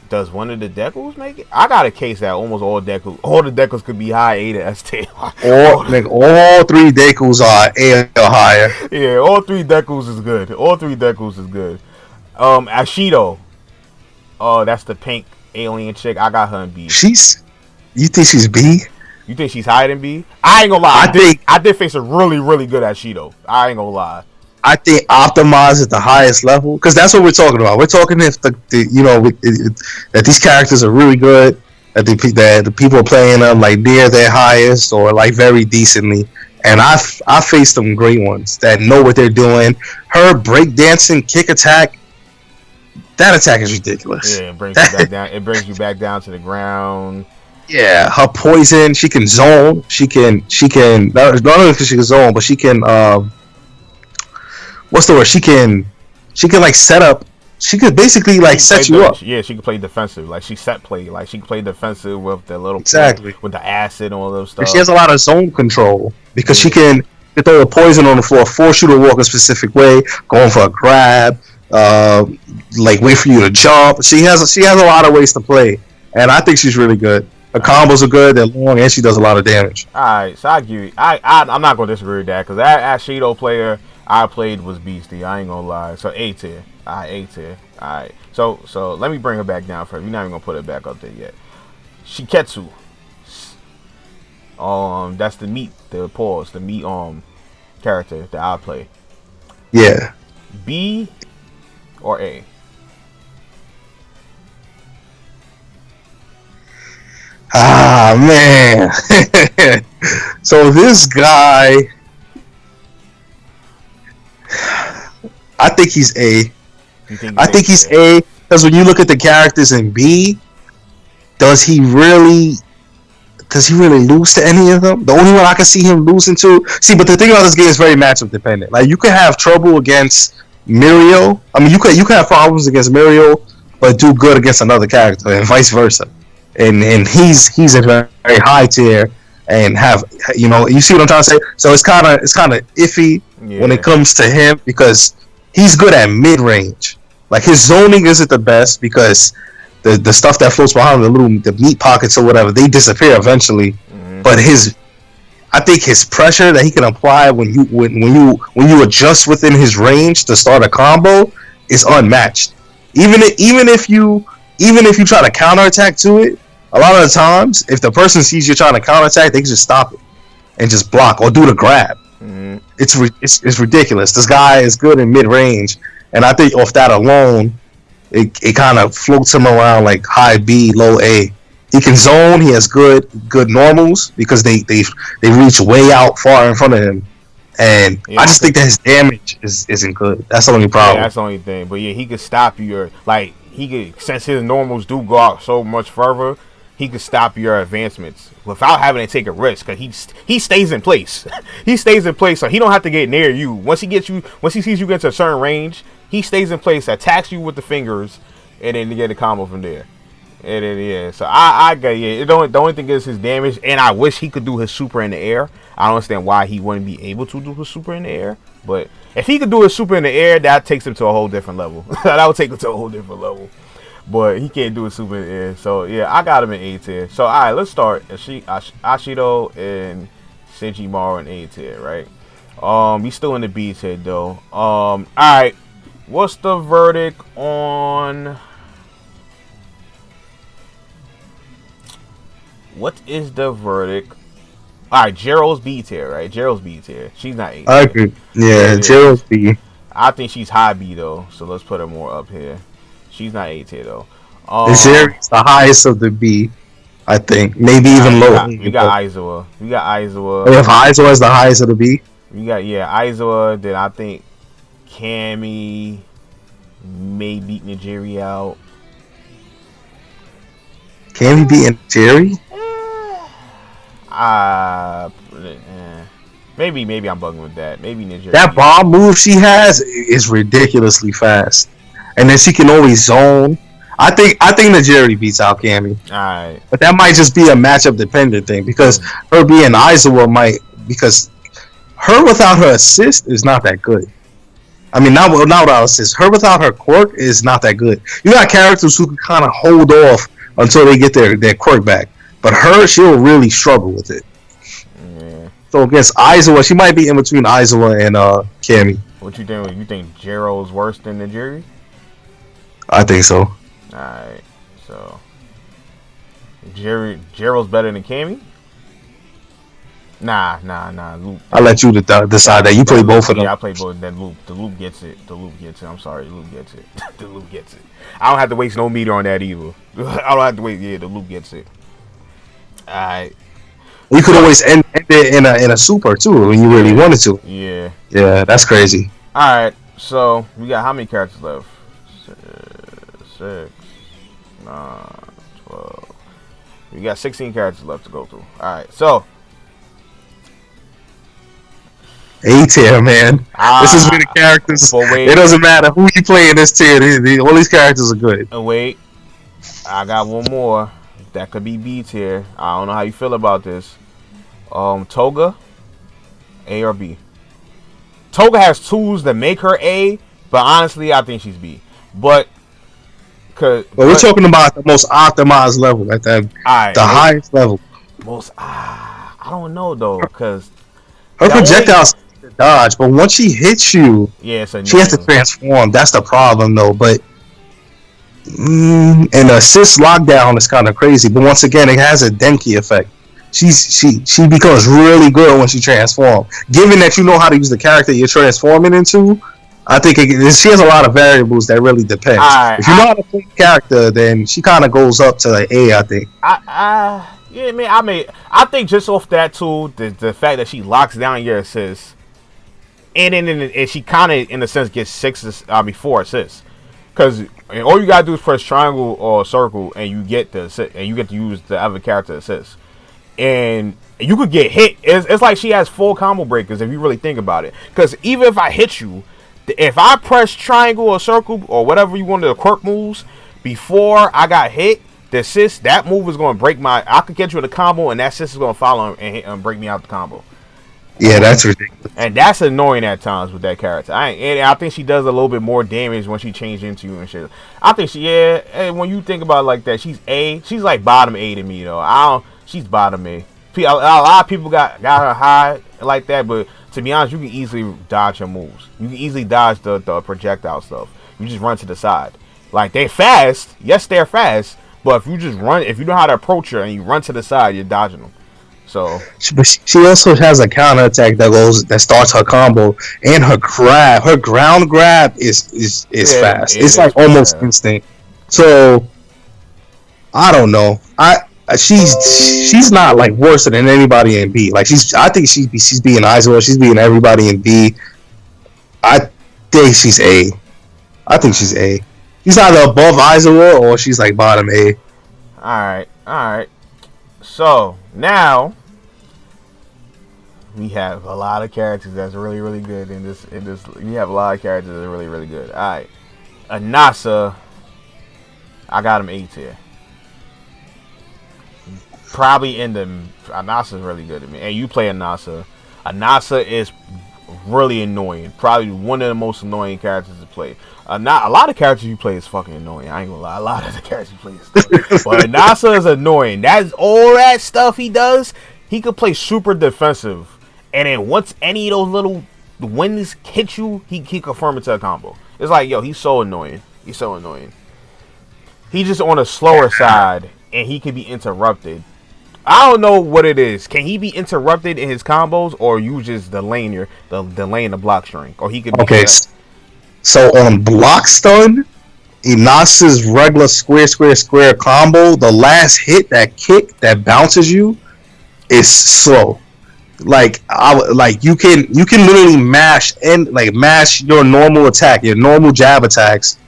A: Does one of the Decals make it? I got a case that almost all the Decals could be high A to S tier.
B: All three Decals are A or higher.
A: Yeah, all three Decals is good. Ashido. Oh, that's the pink alien chick. I got her in B.
B: You think she's B?
A: You think she's higher than B? I ain't gonna lie. I did face a really, really good Ashido. I ain't gonna lie.
B: I think optimize at the highest level, because that's what we're talking about. We're talking if that these characters are really good, that the people are playing them near their highest or very decently. And I faced some great ones that know what they're doing. Her breakdancing kick attack, that attack is ridiculous.
A: Yeah, it brings you back down. It brings you back down to the ground.
B: Yeah, her poison. She can zone. She can. Not only can she can zone, but she can. What's the word? She can set up. She could basically set you up.
A: Yeah, she can play defensive. She set play. She can play defensive with the little with the acid and all those stuff.
B: And she has a lot of zone control because she can throw the poison on the floor, force you to walk a specific way, going for a grab, wait for you to jump. She has a lot of ways to play, and I think she's really good. Her combos are good. They're long, and she does a lot of damage.
A: All right, so I give you. I'm not gonna disagree with that, because that Ashido player I played was beastie. I ain't gonna lie. So A tier. Alright, A tier. Alright. So let me bring her back down first. We're not even gonna put her back up there yet. Shiketsu. That's the meat character that I play.
B: Yeah.
A: B or A?
B: Ah man. So this guy, I think he's A. I think he's A because when you look at the characters in B, does he really lose to any of them? The only one I can see him losing to. But the thing about this game is very matchup dependent. You could have trouble against Mirio. I mean, you could have problems against Mirio, but do good against another character, and vice versa. And he's a very high tier, and have you see what I'm trying to say? So it's kind of iffy when it comes to him, because he's good at mid range. His zoning isn't the best, because the stuff that floats behind the meat pockets or whatever, they disappear eventually. Mm-hmm. but I think his pressure that he can apply when you adjust within his range to start a combo is unmatched. Even if you try to counterattack to it, a lot of the times if the person sees you're trying to counterattack, they can just stop it and just block or do the grab.
A: Mm-hmm.
B: It's ridiculous. This guy is good in mid range, and I think off that alone, it kind of floats him around like high B, low A. He can zone. He has good normals because they reach way out far in front of him, and yeah, I just think that his damage isn't good. That's the only problem.
A: Yeah, that's the only thing. But yeah, he could stop your since his normals do go out so much further. He could stop your advancements without having to take a risk because he stays in place. He stays in place, so he don't have to get near you. Once he sees you get to a certain range, he stays in place, attacks you with the fingers, and then you get a combo from there. And then yeah, so I got the only thing is his damage, and I wish he could do his super in the air. I don't understand why he wouldn't be able to do his super in the air, but if he could do his super in the air, that takes him to a whole different level. That would take him to a whole different level. But he can't do a super in the air. So, yeah, I got him in A tier. So, all right, let's start. Ashido and Senjimaru in A tier, right? He's still in the B tier, though. All right. What's the verdict on... What is the verdict? All right, Gerald's B tier, right? Gerald's B tier. She's not A tier.
B: I agree. Yeah, Gerald's B.
A: I think she's high B, though. So, let's put her more up here. She's not A tier though.
B: Zeri's the highest of the B, I think. Maybe even lower.
A: We got Aizawa. We got Aizawa.
B: If Aizawa is the highest of the B,
A: we got Aizawa. Then I think Cammy may beat Nigiri out.
B: Cammy beating Jerry?
A: Maybe I'm bugging with that. Maybe Nigiri.
B: That bomb move she has is ridiculously fast. And then she can always zone. I think Nigiri beats out Cammy.
A: Alright.
B: But that might just be a matchup dependent thing because her being Aizawa because her without her assist is not that good. I mean, not without assist. Her without her quirk is not that good. You got characters who can kind of hold off until they get their quirk back. But her, she'll really struggle with it. Yeah. So against Aizawa, she might be in between Aizawa and Cammy.
A: What you think? You think Jero's worse than Nigiri?
B: I think so.
A: Alright, so Jero's better than Cammy? Nah. Luke.
B: I'll let you decide that. You play both of them.
A: Yeah, I play both. Then the Luke gets it. I'm sorry, Luke gets it. The Luke gets it. I don't have to waste no meter on that either. I don't have to wait. Yeah, the Luke gets it. Alright.
B: You could always end it in a super too when you really wanted to.
A: Yeah.
B: Yeah, that's crazy.
A: Alright, so we got how many characters left? 6, 9, 12. We got 16 characters left to go through. Alright, so
B: A tier, man. This is where the characters. It doesn't matter who you play in this tier. All these characters are good.
A: Wait, I got one more. That could be B tier. I don't know how you feel about this. Toga, A or B? Toga has tools that make her A, but honestly, I think she's B. But
B: we're talking about the most optimized level, at the highest level.
A: I don't know though, because
B: her projectiles dodge, but once she hits you, she has to transform. That's the problem, though. But and the assist lockdown is kind of crazy. But once again, it has a Denki effect. She becomes really good when she transforms. Given that you know how to use the character you're transforming into, I think she has a lot of variables that really depend. If you know how to play the character, then she kind of goes up to like A, I think.
A: Yeah, man. I think just off that too, the fact that she locks down your assists, and she kind of in a sense gets 4 assists, because all you gotta do is press triangle or circle, and you get the assist, and you get to use the other character assist, and you could get hit. It's like she has 4 combo breakers if you really think about it. Because even if I hit you, if I press triangle or circle or whatever you want to quirk moves before I got hit, the assist, that move is going to break I could get you in a combo, and that assist is going to follow and break me out the combo.
B: Yeah, that's ridiculous.
A: And that's annoying at times with that character. I think she does a little bit more damage when she changes into you and shit. I think when you think about it like that, she's like bottom A to me, though. She's bottom A. A lot of people got her high like that, but to be honest, you can easily dodge her moves. You can easily dodge the projectile stuff. You just run to the side. Like, they're fast. Yes, they're fast. But if you just run, if you know how to approach her and you run to the side, you're dodging them. So,
B: but she also has a counter attack that starts her combo, and her ground grab is fast. It's like almost instant. So I don't know. She's not like worse than anybody in B. Like I think she's beating Aizawa. She's beating everybody in B. I think she's A. I think she's A. She's either above Aizawa or she's like bottom A.
A: All right. So now we have a lot of characters that's really, really good in this. We have a lot of characters that are really, really good. All right, Anasa, I got him A tier. Probably in the Anasa's really good to me. And you play Anasa. Anasa is really annoying. Probably one of the most annoying characters to play. Not a lot of characters you play is fucking annoying. I ain't gonna lie. A lot of the characters you play is stuff. But Anasa is annoying. That's all that stuff he does. He could play super defensive, and then once any of those little winds hit you, he confirm it to a combo. It's like, yo, he's so annoying. He's so annoying. He's just on the slower side, and he can be interrupted. I don't know what it is. Can he be interrupted in his combos, or you just delaying the block string, or he could be
B: So on block stun, Inasa's regular square combo, the last hit, that kick that bounces you, is slow. Like you can literally mash your normal attack, your normal jab attacks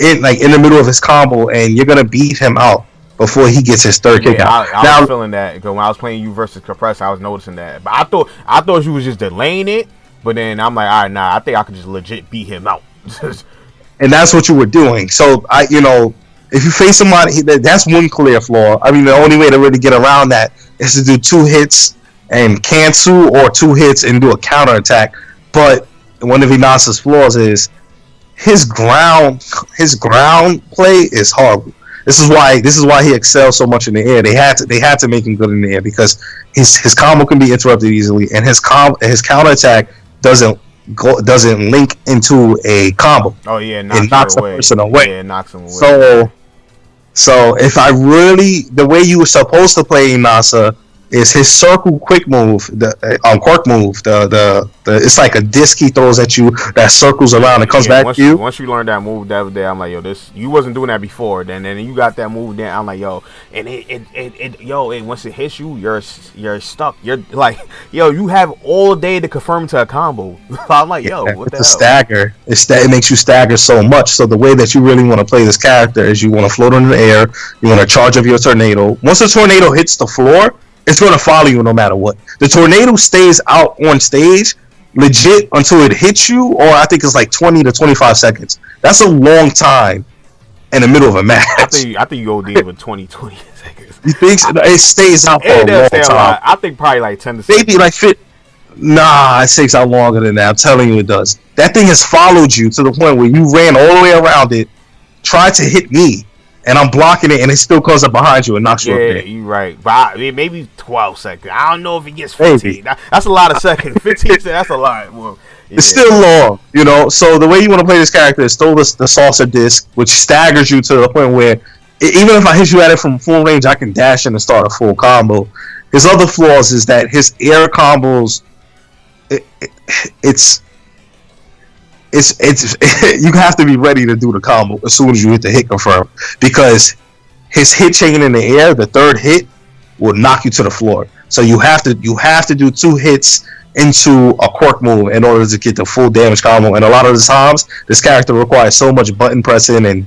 B: in the middle of his combo, and you're gonna beat him out before he gets his third kick out.
A: I was feeling that because when I was playing you versus Compress, I was noticing that. But I thought you was just delaying it. But then I'm like, all right, nah, I think I could just legit beat him out.
B: And that's what you were doing. So if you face somebody, that's one clear flaw. I mean, the only way to really get around that is to do 2 hits and cancel, or 2 hits and do a counter attack. But one of Inasa's flaws is his ground play is horrible. This is why he excels so much in the air. They had to make him good in the air because his combo can be interrupted easily, and his counter attack doesn't link into a combo.
A: Oh yeah,
B: it knocks the person away.
A: Yeah, it knocks him away.
B: So if the way you were supposed to play Inasa is his circle quick move, the quirk move. It's like a disc he throws at you that circles around and comes back to you.
A: Once you learn that move the other day, I'm like, yo, you wasn't doing that before. Then you got that move. Then I'm like, yo, and once it hits you, you're stuck. You're like, yo, you have all day to confirm to a combo. I'm like, yo, what the hell?
B: It's a stagger. It makes you stagger so much. So the way that you really want to play this character is you want to float in the air. You want to charge up your tornado. Once the tornado hits the floor, it's going to follow you no matter what. The tornado stays out on stage legit until it hits you, or I think it's like 20 to 25 seconds. That's a long time in the middle of a match.
A: I think you go deep with 20 seconds.
B: You think it stays out for a long time?
A: I think probably like 10 to
B: 15. Maybe like Nah, it stays out longer than that. I'm telling you it does. That thing has followed you to the point where you ran all the way around it, tried to hit me, and I'm blocking it, and it still comes up behind you and knocks you up there.
A: Yeah, you're right. But maybe 12 seconds. I don't know if it gets 15. That's a lot of seconds. 15 seconds, that's a lot. Well, yeah.
B: It's still long, So the way you want to play this character is throw the salsa disc, which staggers you to the point where even if I hit you at it from full range, I can dash in and start a full combo. His other flaws is that his air combos, it's you have to be ready to do the combo as soon as you hit the hit confirm, because his hit chain in the air, the third hit, will knock you to the floor. So you have to do 2 hits into a quirk move in order to get the full damage combo. And a lot of the times, this character requires so much button pressing and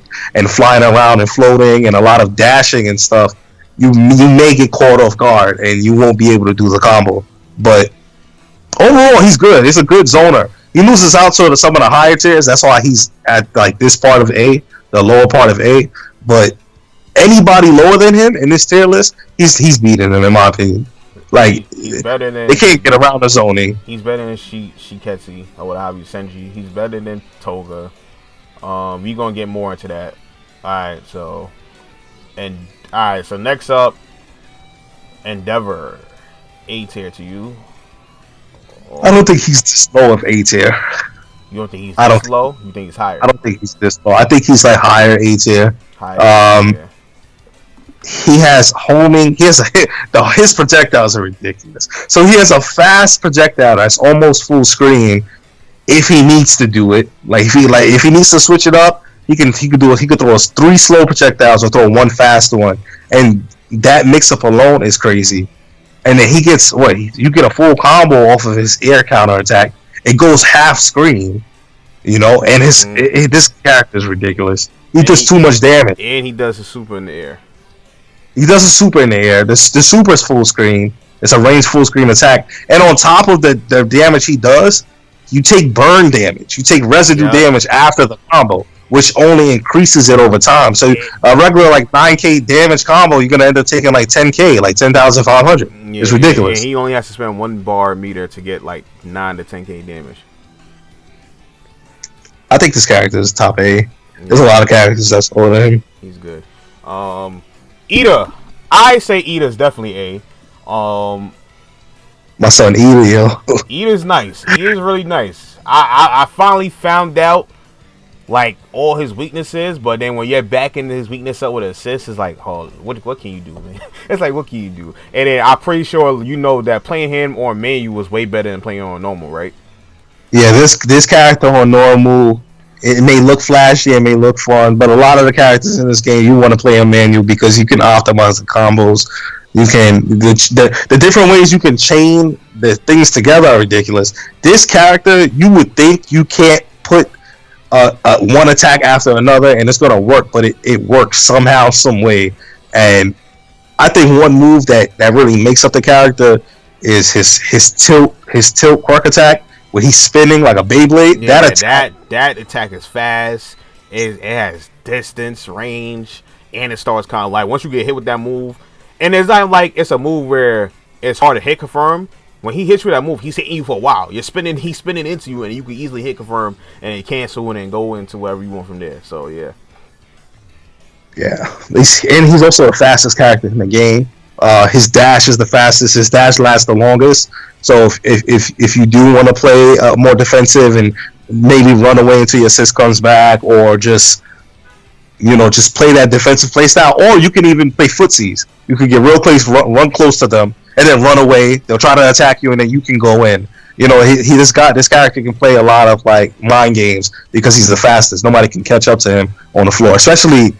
B: flying around and floating and a lot of dashing and stuff. You may get caught off guard and you won't be able to do the combo. But overall, he's good. He's a good zoner. He loses out to some of the higher tiers. That's why he's at like this part of A, the lower part of A. But anybody lower than him in this tier list, he's beating him in my opinion. Like
A: he's better than,
B: they can't get around the zoning.
A: He's better than Shiketsu or what have you, Senji. He's better than Toga. We gonna get more into that. Alright, so next up, Endeavor. A tier to you?
B: I
A: Or
B: don't think he's this low of A tier.
A: you don't think he's
B: I
A: this
B: don't.
A: low? You think he's
B: I
A: higher?
B: don't think he's this low. I think he's like higher A tier.
A: Higher A
B: Um,
A: tier.
B: he has homing. He has his projectiles are ridiculous. So he has a fast projectile that's almost full screen. If he needs to do it, if he needs to switch it up, he could throw us 3 slow projectiles or throw 1 fast one, and that mix up alone is crazy. And then he gets what you get a full combo off of his air counter attack. It goes half screen, and this character is ridiculous. He
A: And
B: does too much damage.
A: he does his super in the air.
B: He does a super in the air. The super is full screen. It's a ranged full screen attack. And on top of the damage he does, you take burn damage. You take residue damage after the combo, which only increases it over time. So a regular like 9k damage combo, you're gonna end up taking like 10k, like 10,500.
A: Yeah,
B: It's ridiculous.
A: And he only has to spend 1 bar meter to get like 9 to 10k damage.
B: I think this character is top A. There's a lot of characters that's older than him.
A: He's good. Ida. I say Ida's definitely A.
B: My son Eda, yo.
A: Ida's nice. Ida's really nice. I finally found out like all his weaknesses, but then when you're backing his weakness up with an assist, it's like, oh, what can you do, man? It's like, what can you do? And then I'm pretty sure you know that playing him on menu was way better than playing on normal, right?
B: Yeah, this character on normal, it may look flashy, it may look fun, but a lot of the characters in this game you want to play on manual because you can optimize the combos. You can the different ways you can chain the things together are ridiculous. This character, you would think you can't put one attack after another and it's gonna work, but it works somehow, some way. And I think one move that really makes up the character is his tilt quirk attack where he's spinning like a Beyblade.
A: Yeah, that attack is fast. It has distance, range, and it starts kind of like once you get hit with that move. And it's not like it's a move where it's hard to hit confirm. When he hits you with that move, he's hitting you for a while. He's spinning into you, and you can easily hit confirm and cancel it and go into wherever you want from there. So yeah.
B: Yeah, and he's also the fastest character in the game. His dash is the fastest. His dash lasts the longest. So if you do want to play more defensive and maybe run away until your assist comes back, or just play that defensive play style, or you can even play footsies. You can get real close, run close to them, and then run away. They'll try to attack you, and then you can go in. This character can play a lot of like mind games because he's the fastest. Nobody can catch up to him on the floor, especially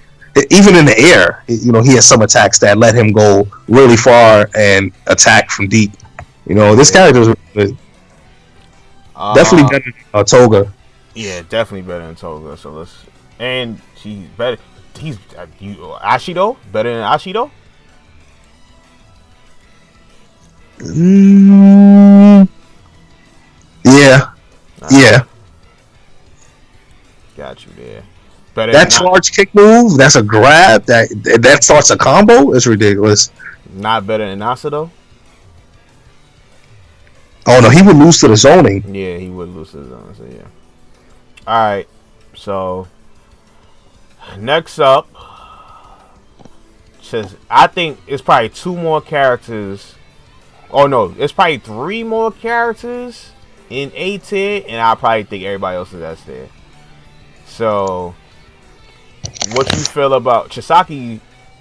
B: even in the air. He has some attacks that let him go really far and attack from deep. This character is really definitely better than Toga.
A: Yeah, definitely better than Toga. So and she's better. He's Ashido better than Ashido.
B: Yeah. Yeah.
A: Got you there. Better
B: that charge kick move, that's a grab, that starts a combo, is ridiculous.
A: Not better than Nasa though?
B: Oh no, he would lose to the zoning.
A: Yeah, he would lose to the zoning, so yeah. Alright, so next up, says I think it's probably 2 more characters. Oh no, it's probably 3 more characters in A tier, and I probably think everybody else is S tier. So, what you feel about Chisaki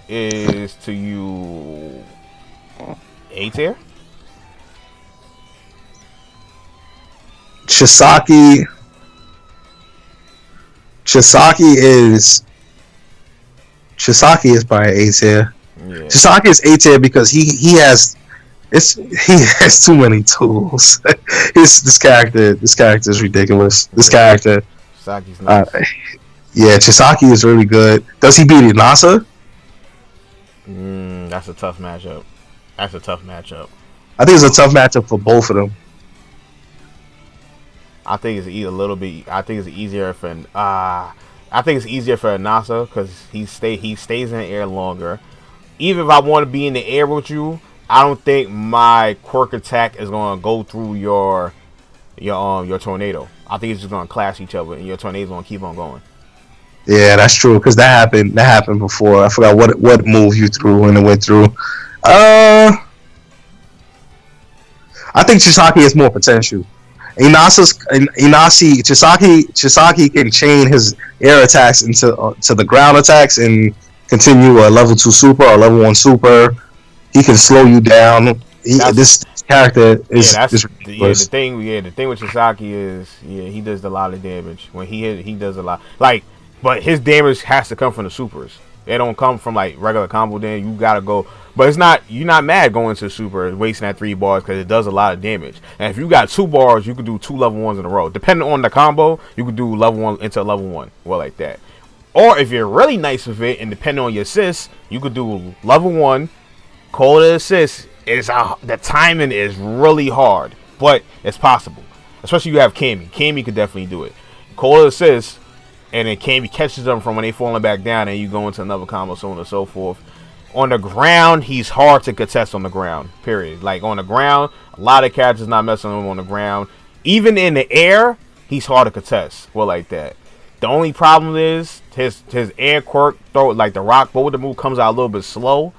A: is to you A tier?
B: Chisaki is probably A tier. Yeah. Chisaki is A tier because he has too many tools. This character is ridiculous. This character.
A: Chisaki's nice.
B: Yeah, Chisaki is really good. Does he beat Inasa?
A: That's a tough matchup. I think
B: it's a tough matchup for both of them.
A: I think it's easier for Inasa because he stays in the air longer. Even if I want to be in the air with you, I don't think my quirk attack is gonna go through your tornado. I think it's just gonna clash each other, and your tornado's gonna keep on going.
B: Yeah, that's true because that happened before. I forgot what move you threw when it went through. I think Chisaki has more potential. Chisaki can chain his air attacks into to the ground attacks and continue a level 2 super or level 1 super. He can slow you down. This character is ridiculous.
A: The thing with Chisaki is he does a lot of damage. When he does a lot. Like, but his damage has to come from the supers. It don't come from like regular combo damage. You gotta go, but you're not mad going to super wasting that 3 bars because it does a lot of damage. And if you got 2 bars, you could do 2 level 1s in a row. Depending on the combo, you could do level 1 into level 1, well, like that. Or if you're really nice with it and depending on your assists, you could do level 1, call it assist. The timing is really hard, but it's possible. Especially you have Cammy. Cammy could definitely do it. Call it assist. And then Cammy catches them from when they falling back down, and you go into another combo, so on and so forth. On the ground, he's hard to contest on the ground. Period. Like on the ground, a lot of characters not messing with him on the ground. Even in the air, he's hard to contest. Well, like that. The only problem is his air quirk, throw like the rock bow with the move comes out a little bit slow.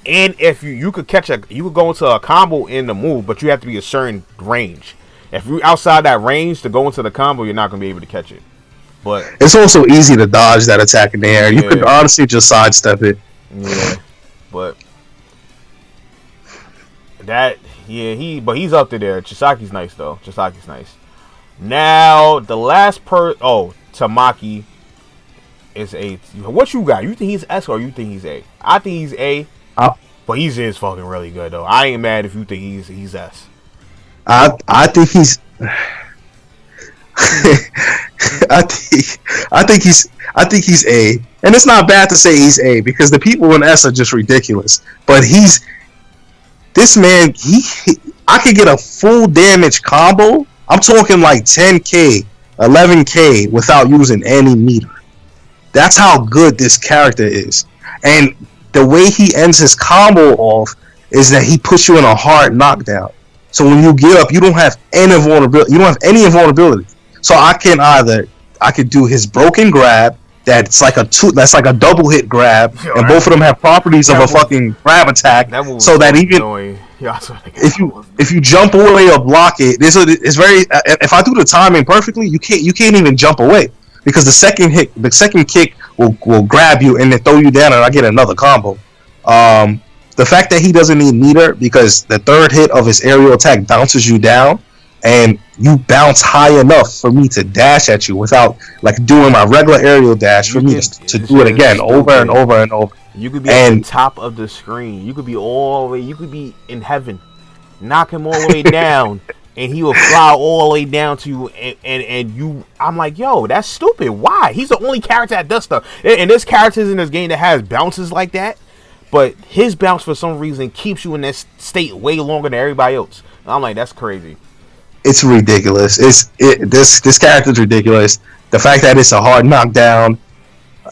A: And if you could you could go into a combo in the move, but you have to be a certain range. If you're outside that range to go into the combo, you're not gonna be able to catch it. But
B: it's also easy to dodge that attack in the air. You could honestly just sidestep it.
A: Yeah, but he's up there. Chisaki's nice though. Chisaki's nice. Now the last Tamaki is A. What you got? You think he's S or you think he's A? I think he's A. But he's fucking really good though. I ain't mad if you think he's S.
B: I think he's. I think he's A, and it's not bad to say he's A because the people in S are just ridiculous. But this man. I could get a full damage combo. I'm talking like 10k, 11k without using any meter. That's how good this character is, and the way he ends his combo off is that he puts you in a hard knockdown. So when you get up, you don't have any vulnerability. You don't have any invulnerability. So I could do his broken grab. That's like a double hit grab, and both of them have properties of a fucking grab attack. So that even if you jump away or block it, it's very. If I do the timing perfectly, you can't even jump away because the second kick will grab you and then throw you down, and I get another combo. The fact that he doesn't need meter because the third hit of his aerial attack bounces you down. And you bounce high enough for me to dash at you without like doing my regular aerial dash for me to do it again over and over and over.
A: You could be at the top of the screen. You could be all the way. You could be in heaven. Knock him all the way down, and he will fly all the way down to you. And you, I'm like, yo, that's stupid. Why? He's the only character that does stuff. And there's characters in this game that has bounces like that, but his bounce for some reason keeps you in that state way longer than everybody else. And I'm like, that's crazy.
B: It's ridiculous. This character's ridiculous. The fact that it's a hard knockdown,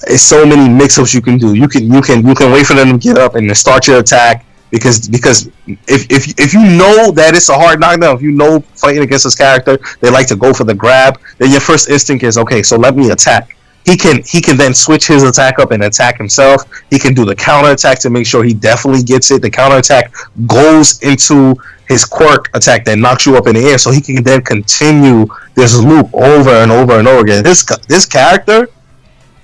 B: it's so many mix-ups you can do. You can wait for them to get up and then start your attack because if you know that it's a hard knockdown, if you know fighting against this character, they like to go for the grab. Then your first instinct is okay. So let me attack. He can then switch his attack up and attack himself. He can do the counter attack to make sure he definitely gets it. The counter attack goes into his quirk attack that knocks you up in the air, so he can then continue this loop over and over and over again. This character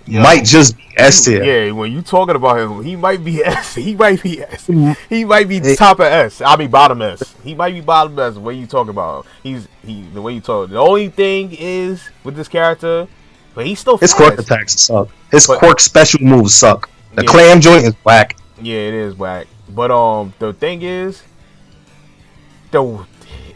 B: might just be S tier.
A: Yeah, when you talking about him, he might be S. He might be S. He might be top of S. I mean bottom S. He might be bottom S. The way you talk about him. The way you talk. The only thing is with this character, but he's still fast.
B: His quirk attacks suck. His quirk special moves suck. The clam joint is whack.
A: Yeah, it is whack. But the thing is,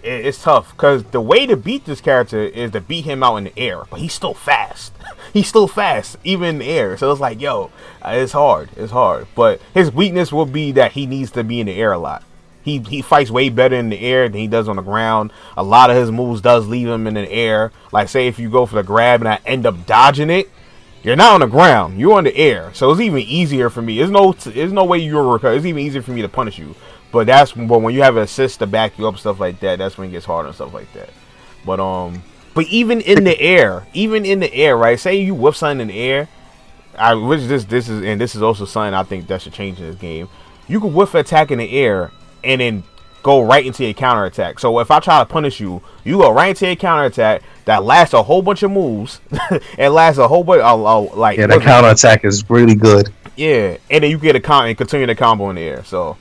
A: it's tough because the way to beat this character is to beat him out in the air, but he's still fast. He's still fast, even in the air. So it's like, yo, it's hard. It's hard. But his weakness will be that he needs to be in the air a lot. He fights way better in the air than he does on the ground. A lot of his moves does leave him in the air. Like, say if you go for the grab and I end up dodging it, you're not on the ground. You're on the air. So it's even easier for me. There's no way you're recover. It's even easier for me to punish you. But when you have an assist to back you up, stuff like that, that's when it gets harder and stuff like that. But even in the air, right? Say you whip something in the air, this is also something I think that should change in this game. You could whip an attack in the air and then go right into your counterattack. So if I try to punish you, you go right into your counterattack that lasts a whole bunch of moves. It lasts a whole bunch like
B: Yeah, that counterattack is really good.
A: yeah, and then you get a and continue the combo in the air. So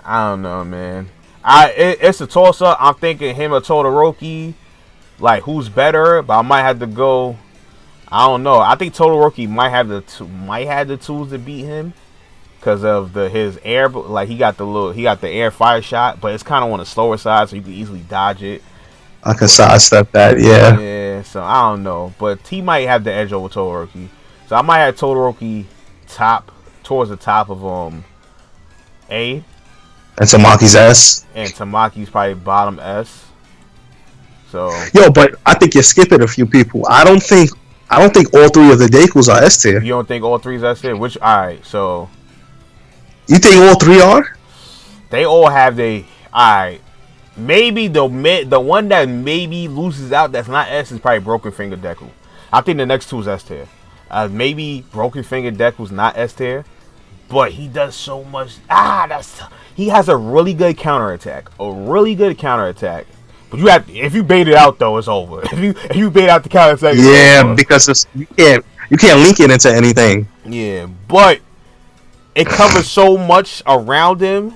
A: I don't know, man. It's a toss up. I'm thinking him or Todoroki, like who's better, but I might have to go. I don't know. I think Todoroki might have the tools to beat him because of his air. Like he got the air fire shot, but it's kind of on the slower side, so you can easily dodge it.
B: I can sidestep that. Yeah.
A: Yeah. So I don't know, but he might have the edge over Todoroki. So I might have Todoroki towards the top of A.
B: And Tamaki's S.
A: And Tamaki's probably bottom S. So
B: but I think you're skipping a few people. I don't think all three of the Dekus are S tier.
A: You don't think all three is S tier? Which alright, so
B: you think all three are?
A: They all have alright. Maybe the one that maybe loses out that's not S is probably Broken Finger Deku. I think the next two is S tier. Maybe Broken Finger Deku's not S tier, but he does so much. He has a really good counterattack. But if you bait it out though, it's over. If you bait out the counterattack,
B: yeah, because you can't link it into anything.
A: Yeah, but it covers so much around him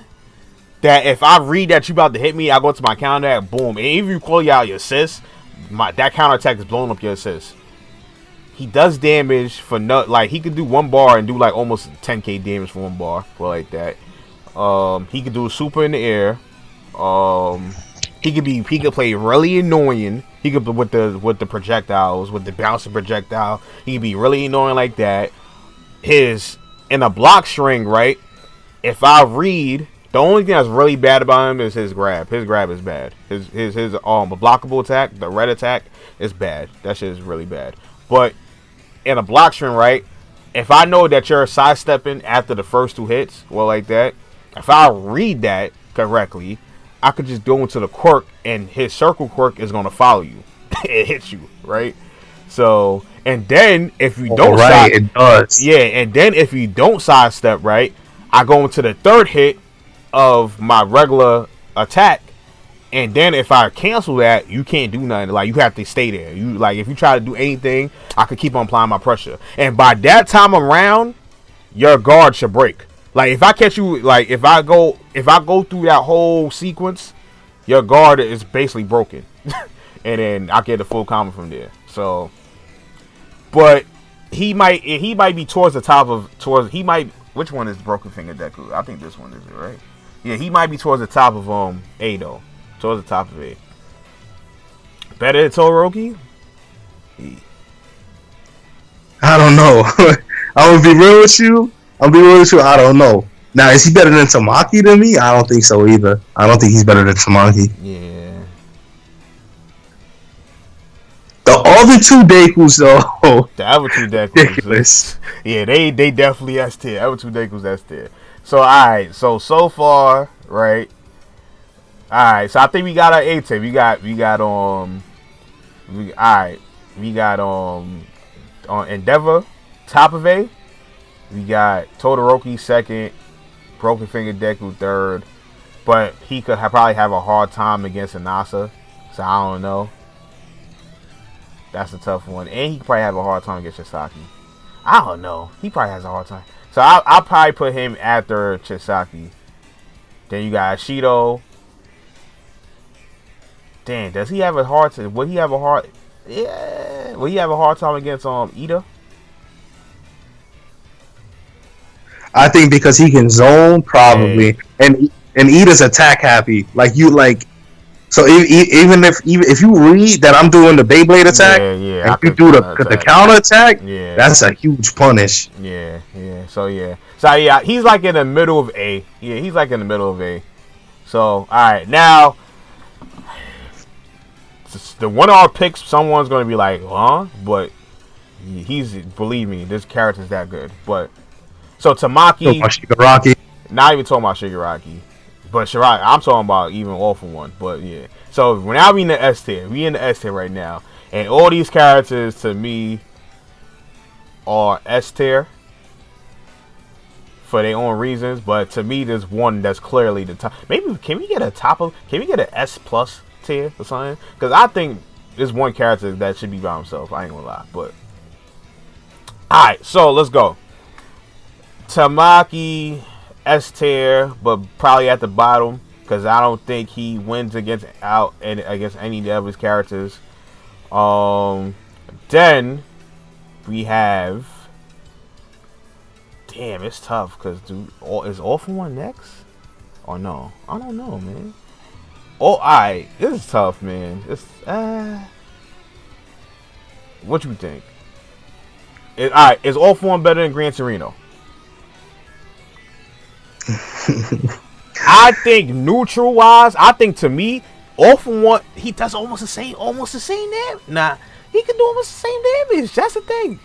A: that if I read that you about to hit me, I go to my counterattack, boom. And if you call you out your assist, that counterattack is blowing up your assist. He does damage for like he could do one bar and do like almost 10k damage for one bar, or like that. He could do a super in the air. He could play really annoying. He could with the projectiles, with the bouncing projectile. He could be really annoying like that. In a block string, right? If I read, the only thing that's really bad about him is his grab. His grab is bad. His blockable attack, the red attack, is bad. That shit is really bad. But in a block string, right? If I know that you're sidestepping after the first two hits, well, like that, if I read that correctly, I could just go into the quirk, and his circle quirk is gonna follow you. It hits you, right? So, and then if you don't,
B: it does.
A: Yeah, and then if you don't sidestep, right, I go into the third hit of my regular attack, and then if I cancel that, you can't do nothing. Like you have to stay there. If you try to do anything, I could keep on applying my pressure, and by that time around, your guard should break. Like if I catch you, like if I go through that whole sequence, your guard is basically broken, and then I get the full combo from there. So, but he might be towards the top of which one is Broken Finger Deku? I think this one is it, right? Yeah, he might be towards the top of A though, towards the top of A. Better than Todoroki?
B: I don't know. I'll be real with you. I don't know. Now, is he better than Tamaki than me? I don't think so either. I don't think he's better than Tamaki.
A: Yeah.
B: The other two Dekus, though.
A: The other two Dekus.
B: Ridiculous.
A: Yeah, they definitely S tier. Other two Dekus S tier. So, alright. So far, right? Alright. So, I think we got our A tier. We got on Endeavor, top of A. We got Todoroki second, Broken Finger Deku third, but he could probably have a hard time against Inasa, so I don't know. That's a tough one, and he could probably have a hard time against Chisaki. I don't know. He probably has a hard time. So I'll probably put him after Chisaki. Then you got Shido. Damn, does he have a hard time? Would he have a hard? Yeah. Will he have a hard time against Ida?
B: I think because he can zone probably, and Ida's attack happy. So even if you read that I'm doing the Beyblade attack, and you do the counter attack, that's a huge punish.
A: Yeah. So he's like in the middle of A. Yeah, he's like in the middle of A. So all right, now the one of our picks, someone's gonna be like, huh? But believe me, this character's that good. But so Tamaki,
B: Shigaraki.
A: Not even talking about Shigaraki, but Shigaraki, I'm talking about even awful one. But yeah, so now we in the S tier. We in the S tier right now, and all these characters to me are S tier for their own reasons. But to me, there's one that's clearly the top. Maybe can we get a top of? Can we get an S plus tier or something? Because I think there's one character that should be by himself. I ain't gonna lie, but all right. So let's go. Tamaki S tier, but probably at the bottom because I don't think he wins against any of his characters. Then we have. Damn, it's tough because is All For One next? Or no? I don't know, man. Oh, alright, this is tough, man. It's what you think? Alright, is All For One better than Gran Torino? I think neutral wise, I think to me, All For One, he does almost the same damage. Nah, he can do almost the same damage. That's the thing.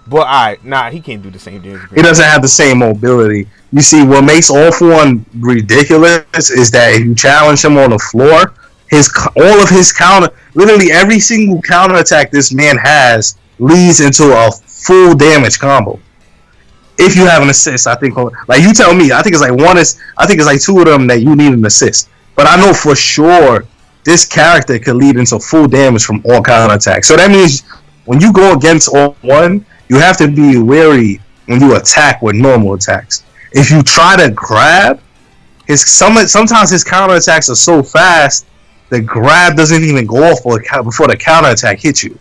A: But alright, nah, he can't do the same damage.
B: He doesn't have the same mobility. You see, what makes All For One ridiculous is that if you challenge him on the floor, all of his literally every single counter attack this man has leads into a full damage combo. If you have an assist, I think, like you tell me, I think it's like two of them that you need an assist. But I know for sure this character could lead into full damage from all counter attacks. So that means when you go against All One, you have to be wary when you attack with normal attacks. If you try to grab, sometimes his counter attacks are so fast, the grab doesn't even go off before the counter attack hits you.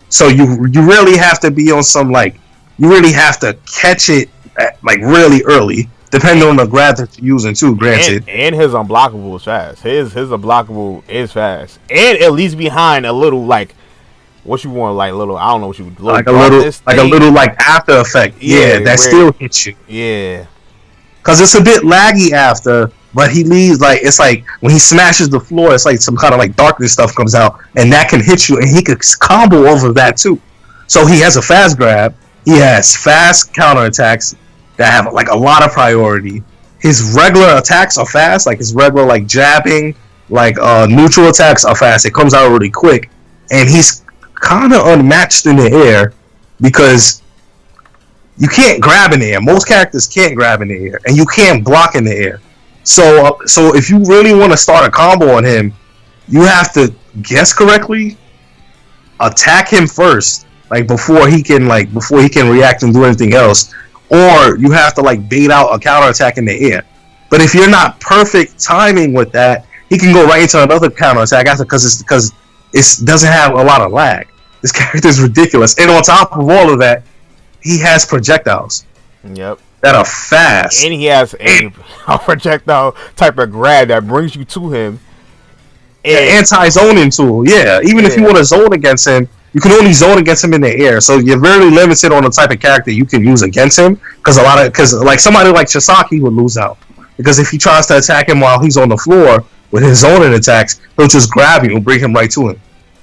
B: So you really have to be on some you really have to catch it really early, depending on the grab that you're using too. Granted,
A: and his unblockable is fast. His unblockable is fast, and at least behind a little what you want, little, I don't know what you would
B: a little after effect. Yeah, that still hits you.
A: Yeah,
B: because it's a bit laggy after, but he leaves it's like when he smashes the floor, it's like some kind of darkness stuff comes out, and that can hit you, and he could combo over that too. So he has a fast grab. He has fast counter attacks that have a lot of priority. His regular attacks are fast, his regular jabbing, neutral attacks are fast. It comes out really quick, and he's kind of unmatched in the air because you can't grab in the air. Most characters can't grab in the air, and you can't block in the air. So if you really want to start a combo on him, you have to guess correctly, attack him first, before he can react and do anything else, or you have to bait out a counter attack in the air. But if you're not perfect timing with that, he can go right into another counter attack after because it doesn't have a lot of lag. This character is ridiculous, and on top of all of that, he has projectiles.
A: Yep.
B: That are fast,
A: and he has a projectile type of grab that brings you to him.
B: An anti-zoning tool, yeah. Even if you want to zone against him, you can only zone against him in the air. So you're very limited on the type of character you can use against him. Because somebody like Chisaki would lose out. Because if he tries to attack him while he's on the floor with his zoning attacks, he'll just grab you and bring him right to him,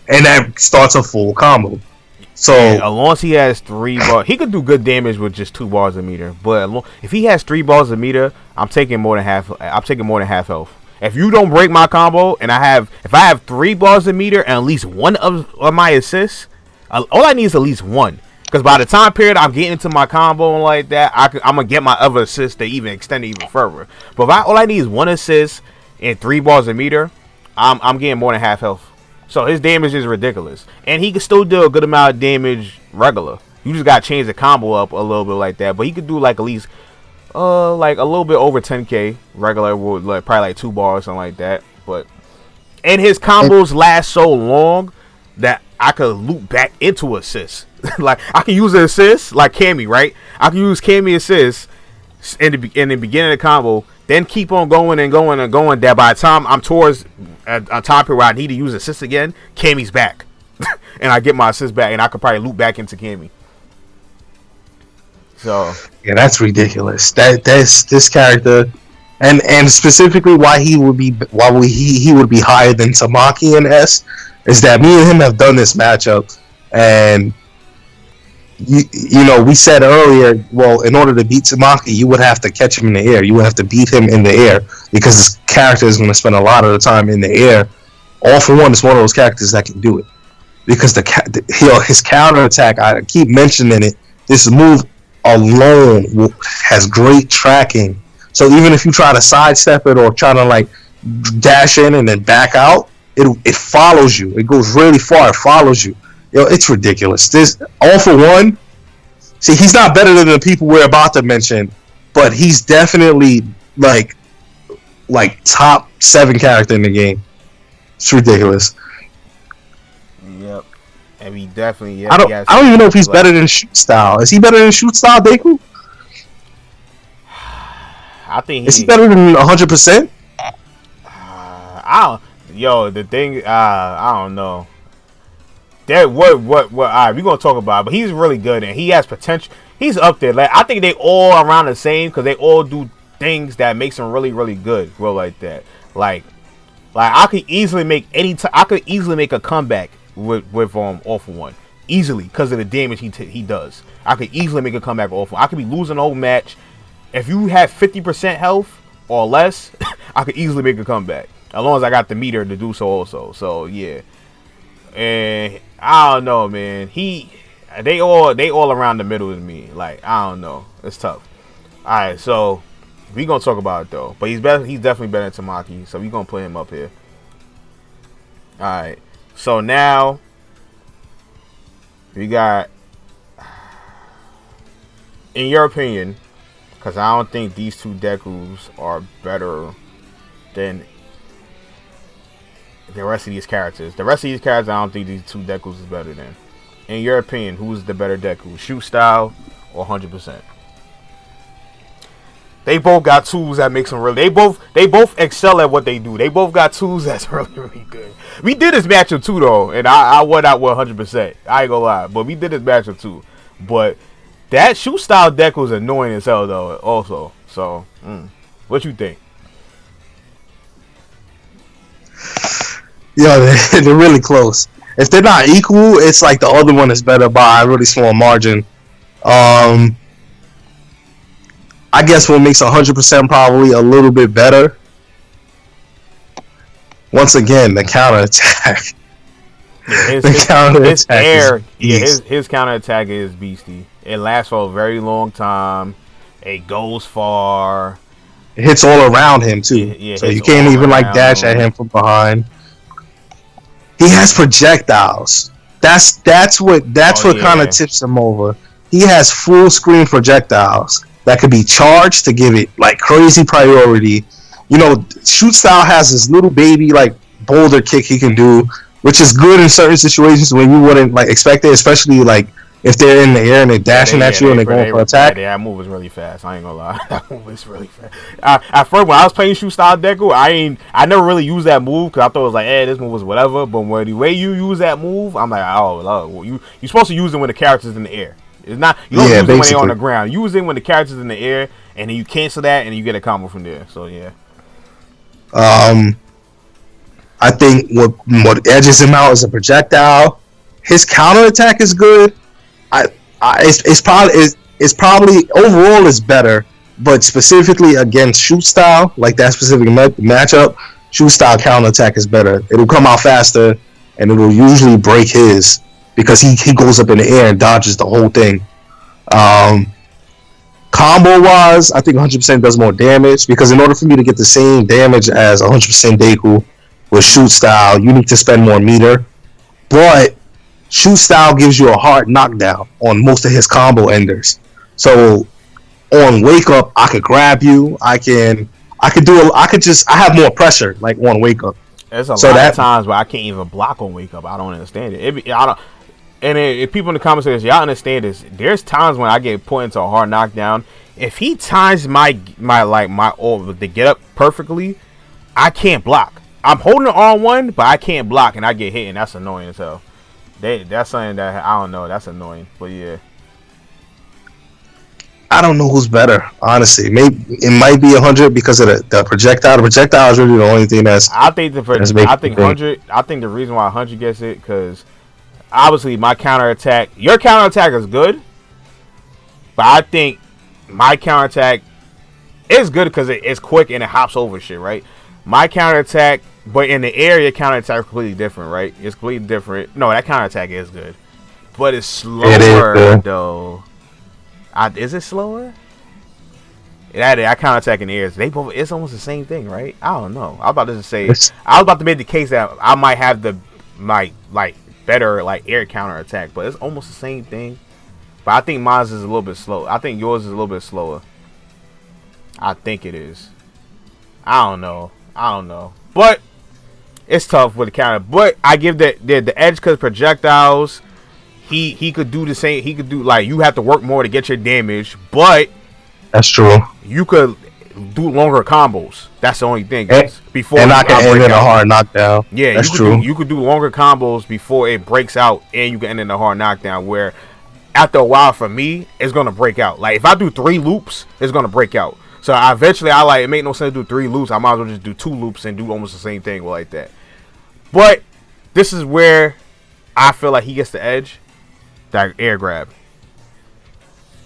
B: and that starts a full combo. So
A: as long as he has 3 bars, he could do good damage with just 2 bars a meter. But if he has 3 bars a meter, I'm taking more than half. I'm taking more than half health. If you don't break my combo, and if I have 3 bars a meter and at least one of my assists, all I need is at least one. Because by the time period I'm getting into my combo and like that, I'm gonna get my other assists to even extend it even further. But if all I need is 1 assist and 3 bars a meter, I'm getting more than half health. So his damage is ridiculous, and he can still do a good amount of damage regular. You just gotta change the combo up a little bit like that. But he could do at least a little bit over 10k regular with probably 2 bars, something like that. And his combos last so long that I could loop back into assists. I can use an assist like Cammy, right? I can use Cammy assists in the beginning of the combo, then keep on going and going and going. That by the time I'm towards a time period where I need to use assist again, Cammy's back, and I get my assist back, and I could probably loop back into Cammy. So
B: yeah, that's ridiculous. That's this character, and specifically why he would be higher than Tamaki in S is that me and him have done this matchup, and you know, we said earlier, well, in order to beat Tamaki, you would have to catch him in the air. You would have to beat him in the air because his character is going to spend a lot of the time in the air. All For One is one of those characters that can do it because his counter attack. I keep mentioning it. This move alone has great tracking. So even if you try to sidestep it or try to like dash in and then back out, it follows you. It goes really far. It follows you. Yo, it's ridiculous. This all for one. See, he's not better than the people we're about to mention, but he's definitely like top 7 character in the game. It's ridiculous.
A: Yep. And he definitely,
B: I don't even know if he's better than Shoot Style. Is he better than Shoot Style, Deku?
A: I think
B: is he better than 100%?
A: The thing, I don't know. That what all right, we're gonna talk about it, but he's really good and he has potential. He's up there. Like I think they all around the same because they all do things that makes him really, really good. Well, like that. Like I could easily make I could easily make a comeback with All For One easily because of the damage he does. I could easily make a comeback with All For One. I could be losing the whole match. If you have 50% health or less, I could easily make a comeback as long as I got the meter to do so also. So yeah, and I don't know, man. They all around the middle with me. Like I don't know, it's tough. All right, so we gonna talk about it though. But he's better. He's definitely better than Tamaki. So we gonna play him up here. All right. So now we got, in your opinion, because I don't think these two Dekus are better than the rest of these characters. The rest of these characters, I don't think these two Dekus is better than. In your opinion, who's the better Deku? Shoot Style or 100%? They both got tools that makes them really. They both excel at what they do. They both got tools that's really, really good. We did this matchup too though, and I won out 100%. I ain't gonna lie, but we did this matchup too. But that Shoot Style deck was annoying as hell though. Also, so what you think?
B: Yeah, they're really close. If they're not equal, it's like the other one is better by a really small margin. I guess what makes 100% probably a little bit better. Once again, the counterattack.
A: Yeah, his counterattack is beastie. It lasts for a very long time. It goes far.
B: It hits all around him too. So you can't even like dash at him from behind. He has projectiles. That's what kind of tips him over. He has full screen projectiles that could be charged to give it like crazy priority. You know, Shoot Style has this little baby like boulder kick he can do, which is good in certain situations when you wouldn't like expect it, especially like if they're in the air and they're dashing at you and they're going for attack.
A: Yeah, that move is really fast. I ain't gonna lie, that move is really fast. At first, when I was playing Shoot Style Deku, I never really used that move because I thought it was like, this move was whatever. But when the way you use that move, I'm like, well, you're supposed to use it when the character's in the air. It's not, you don't use it when they're on the ground. Use it when the character's in the air, and then you cancel that, and you get a combo from there. So yeah.
B: I think what edges him out is a projectile. His counterattack is good. It's probably overall is better, but specifically against Shoot Style, like that specific matchup, Shoot Style counterattack is better. It'll come out faster, and it'll usually break his because he goes up in the air and dodges the whole thing. Combo wise, I think 100% does more damage because in order for me to get the same damage as 100% Deku with Shoot Style, you need to spend more meter. But Shoot Style gives you a hard knockdown on most of his combo enders. So on Wake Up, I could grab you. I have more pressure like on Wake Up.
A: There's a lot of times where I can't even block on Wake Up. I don't understand it. If people in the comments say this, y'all understand this. There's times when I get put into a hard knockdown. If he times my to get up perfectly, I can't block. I'm holding it on one, but I can't block, and I get hit, and that's annoying as hell. That's something that I don't know. That's annoying, but yeah.
B: I don't know who's better, honestly. Maybe it might be 100 because of the projectile. The projectile is really the only thing that's.
A: I think 100. I think the reason why 100 gets it because obviously my counterattack. Your counterattack is good, but I think my counterattack is good because it's quick and it hops over shit. Right, my counterattack, but in the air, your counterattack is completely different. Right, it's completely different. No, that counterattack is good, but it's slower though. Is it slower? I counterattack in the air. They both. It's almost the same thing, right? I don't know. I was about to just say. I was about to make the case that I might have the like better like air counterattack, but it's almost the same thing. But I think mine is a little bit slow. I think yours is a little bit slower. I think it is. I don't know. But it's tough with the counter. But I give the edge because projectiles. He could do the same. He could do like you have to work more to get your damage, but
B: that's true.
A: You could do longer combos. That's the only thing.
B: Before and I can end in a hard knockdown.
A: Yeah, that's true. You could do longer combos before it breaks out, and you can end in a hard knockdown. Where after a while, for me, it's gonna break out. Like if I do 3 loops, it's gonna break out. So eventually, it make no sense to do 3 loops. I might as well just do 2 loops and do almost the same thing like that. But this is where I feel like he gets the edge. That air grab.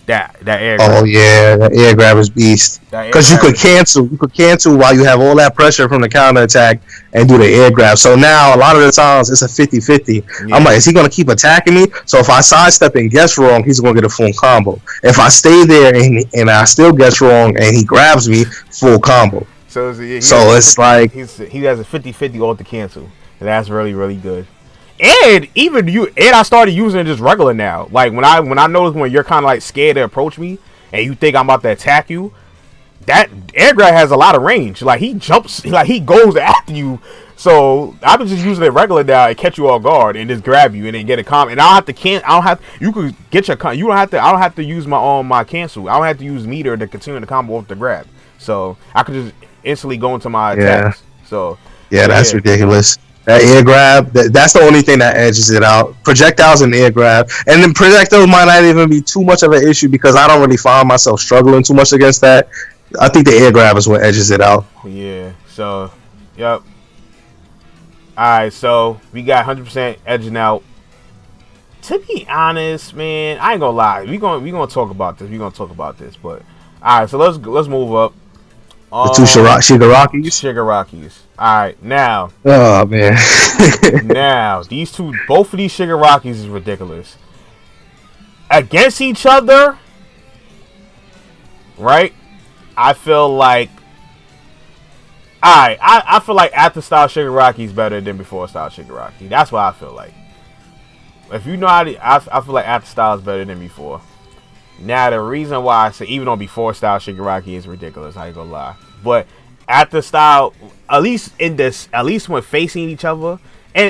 A: That air grab.
B: Oh yeah, that air grab is beast. Because you could cancel while you have all that pressure from the counter attack and do the air grab. So now a lot of the times it's a 50-50. Yeah. I'm like, is he gonna keep attacking me? So if I sidestep and guess wrong, he's gonna get a full combo. If I stay there and I still guess wrong and he grabs me, full combo.
A: So
B: it's like
A: he has a 50-50 all to cancel. And that's really, really good. And I started using it just regular now. Like when I notice when you're kind of like scared to approach me and you think I'm about to attack you, that air grab has a lot of range. Like he jumps, like he goes after you. So I've been just using it regular now and catch you off guard and just grab you and then get a combo. And I don't have. You could get your. You don't have to. I don't have to use my cancel. I don't have to use meter to continue the combo off the grab. So I could just instantly go into my attacks. So
B: that's ridiculous. That air grab, that's the only thing that edges it out. Projectiles and air grab. And then projectiles might not even be too much of an issue because I don't really find myself struggling too much against that. I think the air grab is what edges it out.
A: Yeah, so, yep. Alright, so we got 100% edging out. To be honest, man, I ain't gonna lie. We gonna talk about this. But, alright, so let's move up.
B: The 2 Shigarakis?
A: Shigarakis. Alright, now.
B: Oh, man.
A: Now, both of these Shigarakis is ridiculous. Against each other, right? I feel like. Alright, I feel like after style Shigaraki is better than before style Shigaraki. That's what I feel like. If you know how I feel like after style is better than before. Now, the reason why I say even on before style Shigaraki is ridiculous, I ain't gonna lie. But after style, at least when facing each other,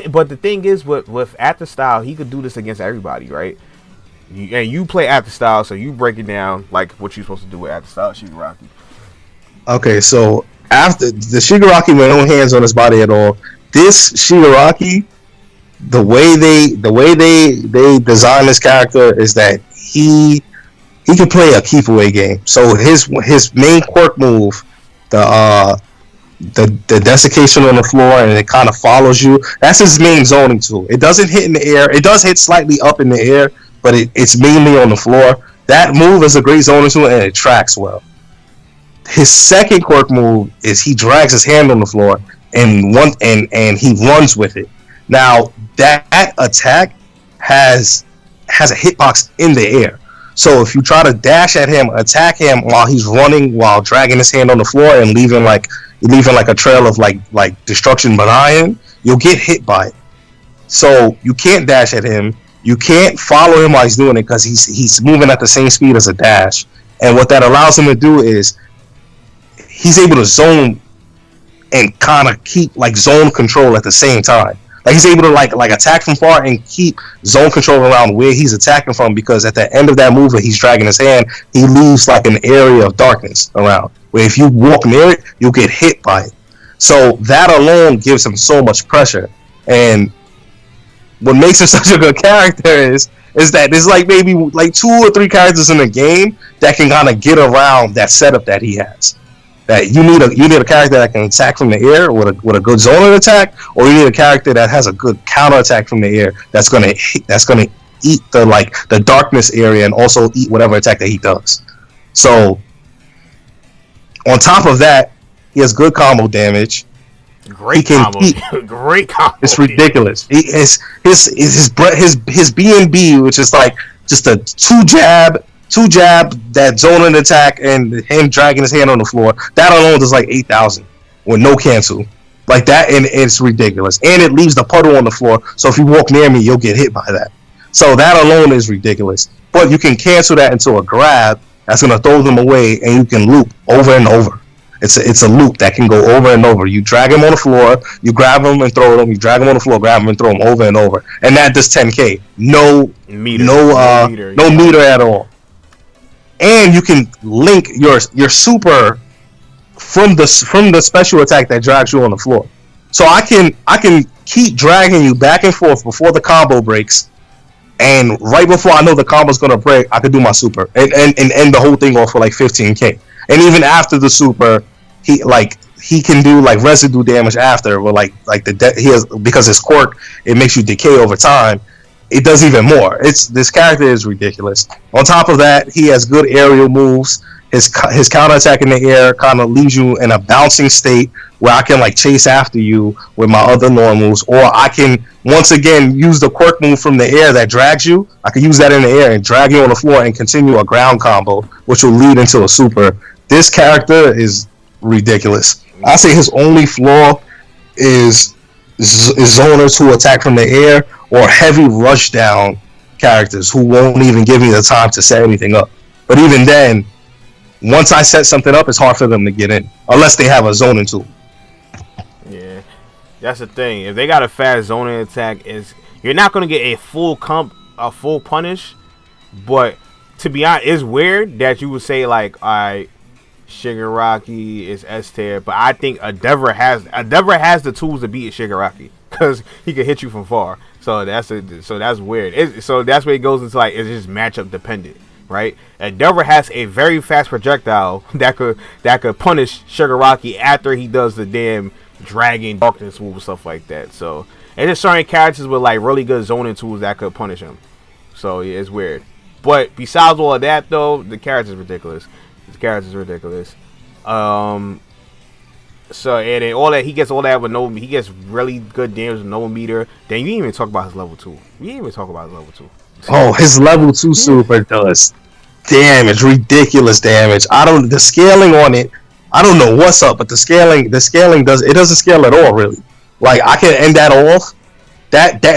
A: but the thing is with after style, he could do this against everybody, right? You play after style, so you break it down like what you're supposed to do with after style Shigaraki. Okay,
B: so after the Shigaraki with no hands on his body at all, this Shigaraki, the way they design this character is that he can play a keep away game. So his main quirk move, the desiccation on the floor, and it kind of follows you. That's his main zoning tool. It doesn't hit in the air. It does hit slightly up in the air, but it's mainly on the floor. That move is a great zoning tool, and it tracks well. His second quirk move is he drags his hand on the floor and he runs with it. Now that attack has a hitbox in the air. So if you try to dash at him, attack him while he's running, while dragging his hand on the floor and leaving like a trail of like destruction behind him, you'll get hit by it. So you can't dash at him. You can't follow him while he's doing it because he's moving at the same speed as a dash. And what that allows him to do is he's able to zone and kind of keep like zone control at the same time. Like he's able to like attack from far and keep zone control around where he's attacking from, because at the end of that move where he's dragging his hand, he leaves like an area of darkness around where if you walk near it, you'll get hit by it. So that alone gives him so much pressure. And what makes him such a good character is that there's like maybe like 2 or 3 characters in the game that can kind of get around that setup that he has. That you need a character that can attack from the air with a good zoning attack, or you need a character that has a good counter attack from the air that's gonna eat the darkness area and also eat whatever attack that he does. So on top of that, he has good combo damage.
A: Great combo. Great combo.
B: It's ridiculous. His BNB, which is like just a 2 jab two jab, that zoning attack, and him dragging his hand on the floor. That alone does like 8,000 with no cancel. Like that, and it's ridiculous. And it leaves the puddle on the floor, so if you walk near me, you'll get hit by that. So that alone is ridiculous. But you can cancel that into a grab that's going to throw them away, and you can loop over and over. It's a loop that can go over and over. You drag him on the floor, you grab him and throw him. You drag him on the floor, grab him and throw him over and over, and that does 10k. No meter, no meter at all. And you can link your super from the special attack that drags you on the floor. So I can keep dragging you back and forth before the combo breaks. And right before I know the combo's gonna break, I could do my super and end the whole thing off for like 15k. And even after the super, he can do like residue damage after, or he has, because his quirk, it makes you decay over time. It does even more. This character is ridiculous. On top of that, he has good aerial moves. His counter attack in the air kind of leaves you in a bouncing state where I can like chase after you with my other normals, or I can once again use the quirk move from the air that drags you. I can use that in the air and drag you on the floor and continue a ground combo, which will lead into a super. This character is ridiculous. I say his only flaw is zoners who attack from the air, or heavy rush down characters who won't even give me the time to set anything up. But even then, once I set something up, it's hard for them to get in unless they have a zoning tool.
A: Yeah, that's the thing. If they got a fast zoning attack, you're not gonna get a full punish. But to be honest, it's weird that you would say like, all right, Shigaraki is S tier, but I think Endeavor has the tools to beat Shigaraki because he can hit you from far. So that's weird. So that's where it goes into like, it's just matchup dependent. Right, Endeavor has a very fast projectile that could punish Shigaraki after he does the damn dragon darkness move and stuff like that. So, and there's certain characters with like really good zoning tools that could punish him. So yeah, it's weird. But besides all of that, though, the character's ridiculous. So and then all that, he gets all that with he gets really good damage with no meter. Then you didn't even talk about his level 2.
B: Oh, his level 2 super does damage, ridiculous damage. The scaling on it, I don't know what's up, but the scaling doesn't scale at all, really. Like, I can end that off.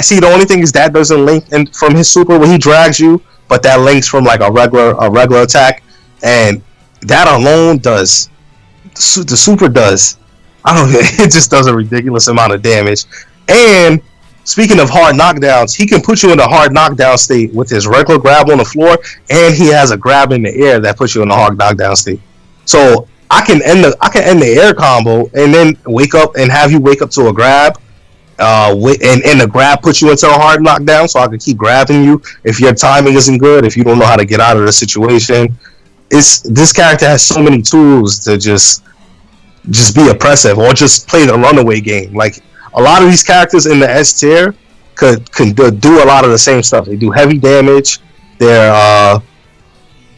B: See, the only thing is that doesn't link from his super when he drags you, but that links from like a regular attack, and that alone does the super does. I don't know, it just does a ridiculous amount of damage. And speaking of hard knockdowns, he can put you in a hard knockdown state with his regular grab on the floor, and he has a grab in the air that puts you in a hard knockdown state. So I can end the air combo and then wake up and have you wake up to a grab, and the grab puts you into a hard knockdown, so I can keep grabbing you if your timing isn't good, if you don't know how to get out of the situation. This character has so many tools to just be oppressive, or just play the runaway game. Like, a lot of these characters in the S tier can do a lot of the same stuff. They do heavy damage. They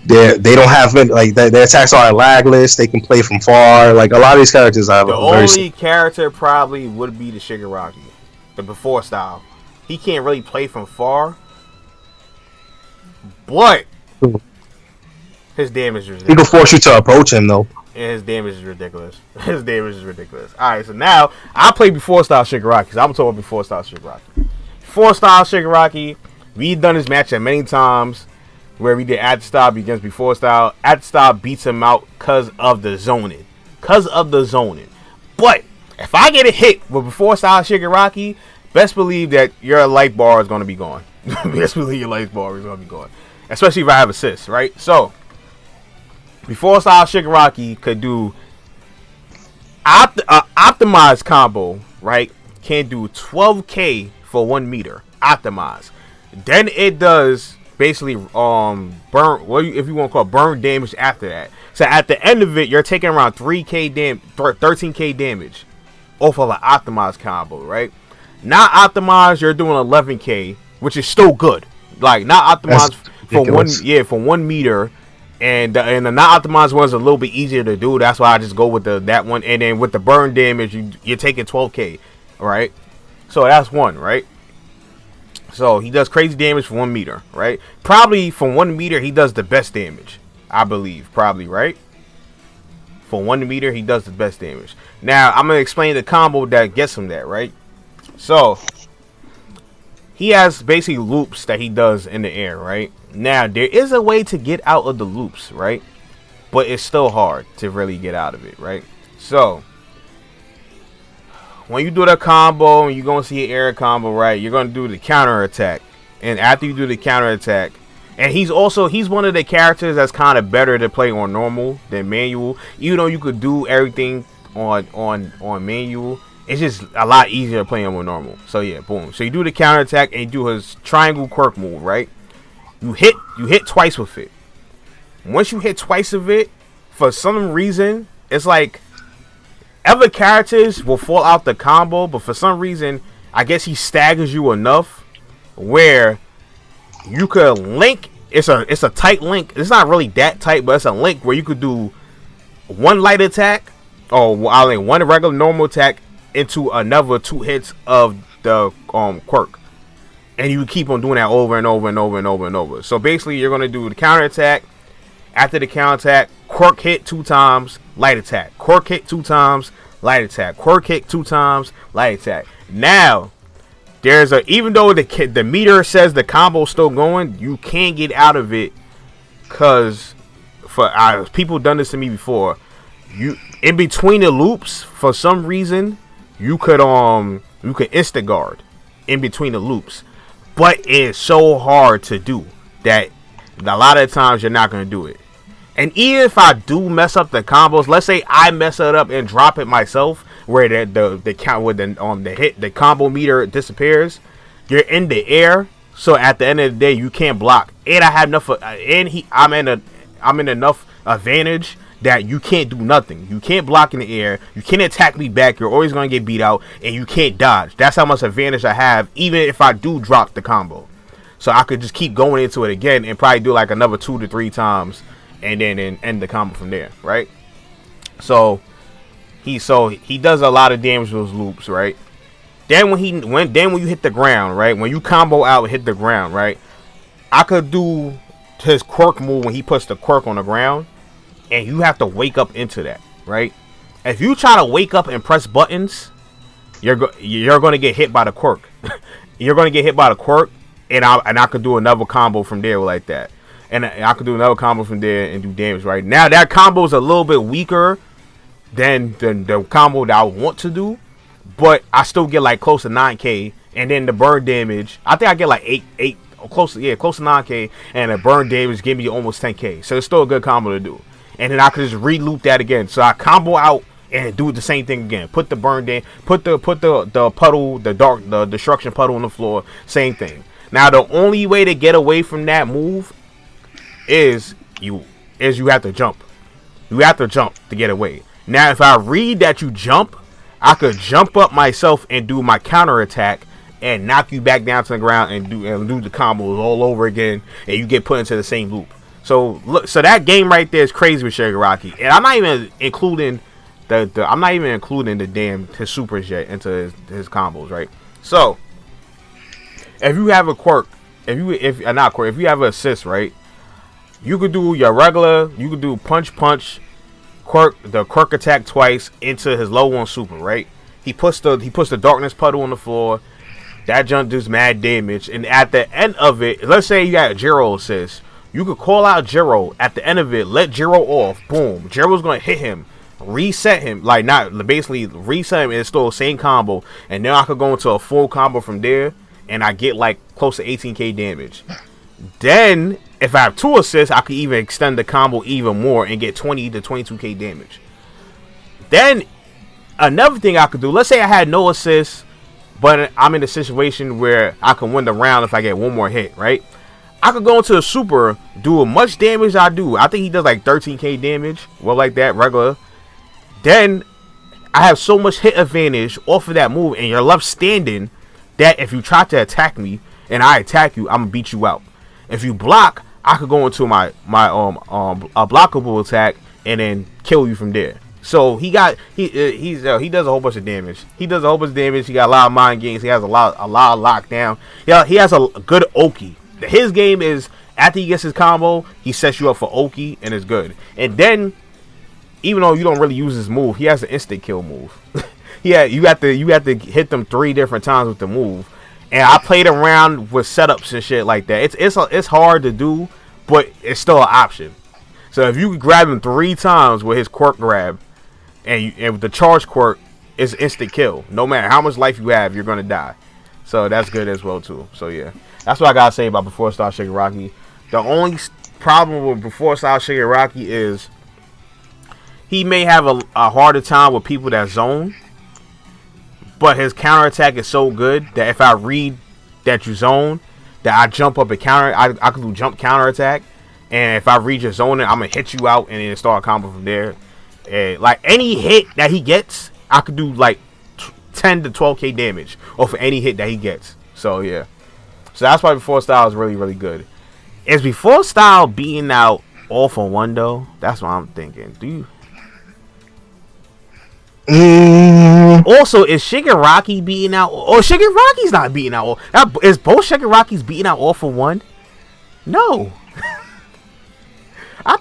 B: don't have like their attacks are lagless. They can play from far. Like, a lot of these characters have
A: the only character probably would be the Shigaraki, the before style. He can't really play from far, but his damage is ridiculous.
B: He can force you to approach him though.
A: And his damage is ridiculous. Alright, so now I play before style Shigaraki, because I'm talking about before style Shigaraki. Before style Shigaraki, we've done this match many times where we did at style against before style. At style beats him out because of the zoning. But if I get a hit with before style Shigaraki, best believe that your life bar is going to be gone. Especially if I have assists, right? So, before style Shigaraki could do optimized combo, right? Can do 12k for 1 meter optimized. Then it does basically burn, if you want to call it, burn damage after that. So at the end of it, you're taking around 13k damage off of an optimized combo, right? Not optimized, you're doing 11k, which is still good. Like, not optimized for 1 meter. And the not optimized one's a little bit easier to do. That's why I just go with that one. And then with the burn damage, you're taking 12k, right? So that's one, right? So he does crazy damage for 1 meter, right? Probably from 1 meter he does the best damage, I believe. Probably, right? For 1 meter he does the best damage. Now I'm gonna explain the combo that gets him that, right? So he has basically loops that he does in the air, right? Now there is a way to get out of the loops, right? But it's still hard to really get out of it, right? So when you do the combo and you're going to see an air combo, right, you're going to do the counter attack. And after you do the counter attack, and he's one of the characters that's kind of better to play on normal than manual. Even though you could do everything on manual, it's just a lot easier to play him on normal. So yeah, boom. So you do the counter attack and you do his triangle quirk move, right? You hit twice with it. Once you hit twice of it, for some reason, it's like other characters will fall out the combo, but for some reason, I guess he staggers you enough where you could link. It's a tight link. It's not really that tight, but it's a link where you could do one light attack or one regular normal attack into another 2 hits of the quirk, and you keep on doing that over and over and over and over and over. So basically, you're gonna do the counter attack. After the counter attack, quirk hit 2 times, light attack. Quirk hit 2 times, light attack. Quirk hit 2 times, light attack. Now, even though the meter says the combo's still going, you can't get out of it because people done this to me before. You in between the loops, for some reason, you could insta guard in between the loops, but it's so hard to do that a lot of times you're not gonna do it. And even if I do mess up the combos, let's say I mess it up and drop it myself, where the count with the combo meter disappears, you're in the air. So at the end of the day, you can't block. And I have enough. I'm in enough advantage that you can't do nothing. You can't block in the air. You can't attack me back. You're always gonna get beat out, and you can't dodge. That's how much advantage I have, even if I do drop the combo. So I could just keep going into it again and probably do like another 2 to 3 times. And then end the combo from there, right? So he does a lot of damage with those loops, right? Then when you hit the ground, right? When you combo out and hit the ground, right? I could do his quirk move when he puts the quirk on the ground, and you have to wake up into that, right? If you try to wake up and press buttons, you're gonna get hit by the quirk. You're gonna get hit by the quirk, and I could do another combo from there like that. And I could do another combo from there and do damage. Right now, that combo is a little bit weaker than the combo that I want to do, but I still get like close to 9k. And then the burn damage, I think I get like 8 close to 9k, and the burn damage give me almost 10k. So it's still a good combo to do. And then I could just re-loop that again. So I combo out and do the same thing again. Put the burn damage, put the puddle, the destruction puddle on the floor. Same thing. Now the only way to get away from that move is you have to jump. You have to jump to get away. Now, if I read that you jump, I could jump up myself and do my counter attack and knock you back down to the ground and do the combos all over again, and you get put into the same loop. So look, so that game right there is crazy with Shigaraki, and I'm not even including the damn his supers yet into his combos, right? So if you have a quirk, if you have an assist, right? You could do your regular. You could do punch, the quirk attack twice into his low one super. Right? He puts the darkness puddle on the floor. That jump does mad damage. And at the end of it, let's say you got Jiro assist. You could call out Jiro at the end of it. Let Jiro off. Boom. Jiro's gonna hit him. Reset him. Like not basically reset him and it's still the same combo. And then I could go into a full combo from there, and I get like close to 18k damage. Then, if I have 2 assists, I could even extend the combo even more and get 20 to 22k damage. Then, another thing I could do, let's say I had no assists, but I'm in a situation where I can win the round if I get one more hit, right? I could go into a super, do as much damage as I do. I think he does like 13k damage, well, like that, regular. Then, I have so much hit advantage off of that move, and you're left standing, that if you try to attack me, and I attack you, I'm gonna beat you out. If you block, I could go into my blockable attack and then kill you from there. So he does a whole bunch of damage. He does a whole bunch of damage. He got a lot of mind games. He has a lot of lockdown. Yeah, he has a good Oki. His game is after he gets his combo, he sets you up for Oki and it's good. And then, even though you don't really use his move, he has an instant kill move. Yeah, you have to hit them 3 different times with the move. And I played around with setups and shit like that. It's hard to do, but it's still an option. So if you can grab him 3 times with his quirk grab, and with the charge quirk, it's instant kill. No matter how much life you have, you're gonna die. So that's good as well too. So yeah, that's what I gotta say about Before Style Shigaraki. The only problem with Before Style Shigaraki is he may have a harder time with people that zone, but his counterattack is so good that if I read that you zone, that I jump up and counter. I can do jump counterattack, and if I read your zone, I'm gonna hit you out and then start a combo from there. And like any hit that he gets, I could do like 10 to 12k damage off of any hit that he gets. So yeah, so that's why Before Style is really, really good. Is Before Style beating out All For One though? That's what I'm thinking. Do you? Also, is Shigaraki beating out? Or Shigaraki's not beating out. Is both Shigarakis beating out All For One? No. I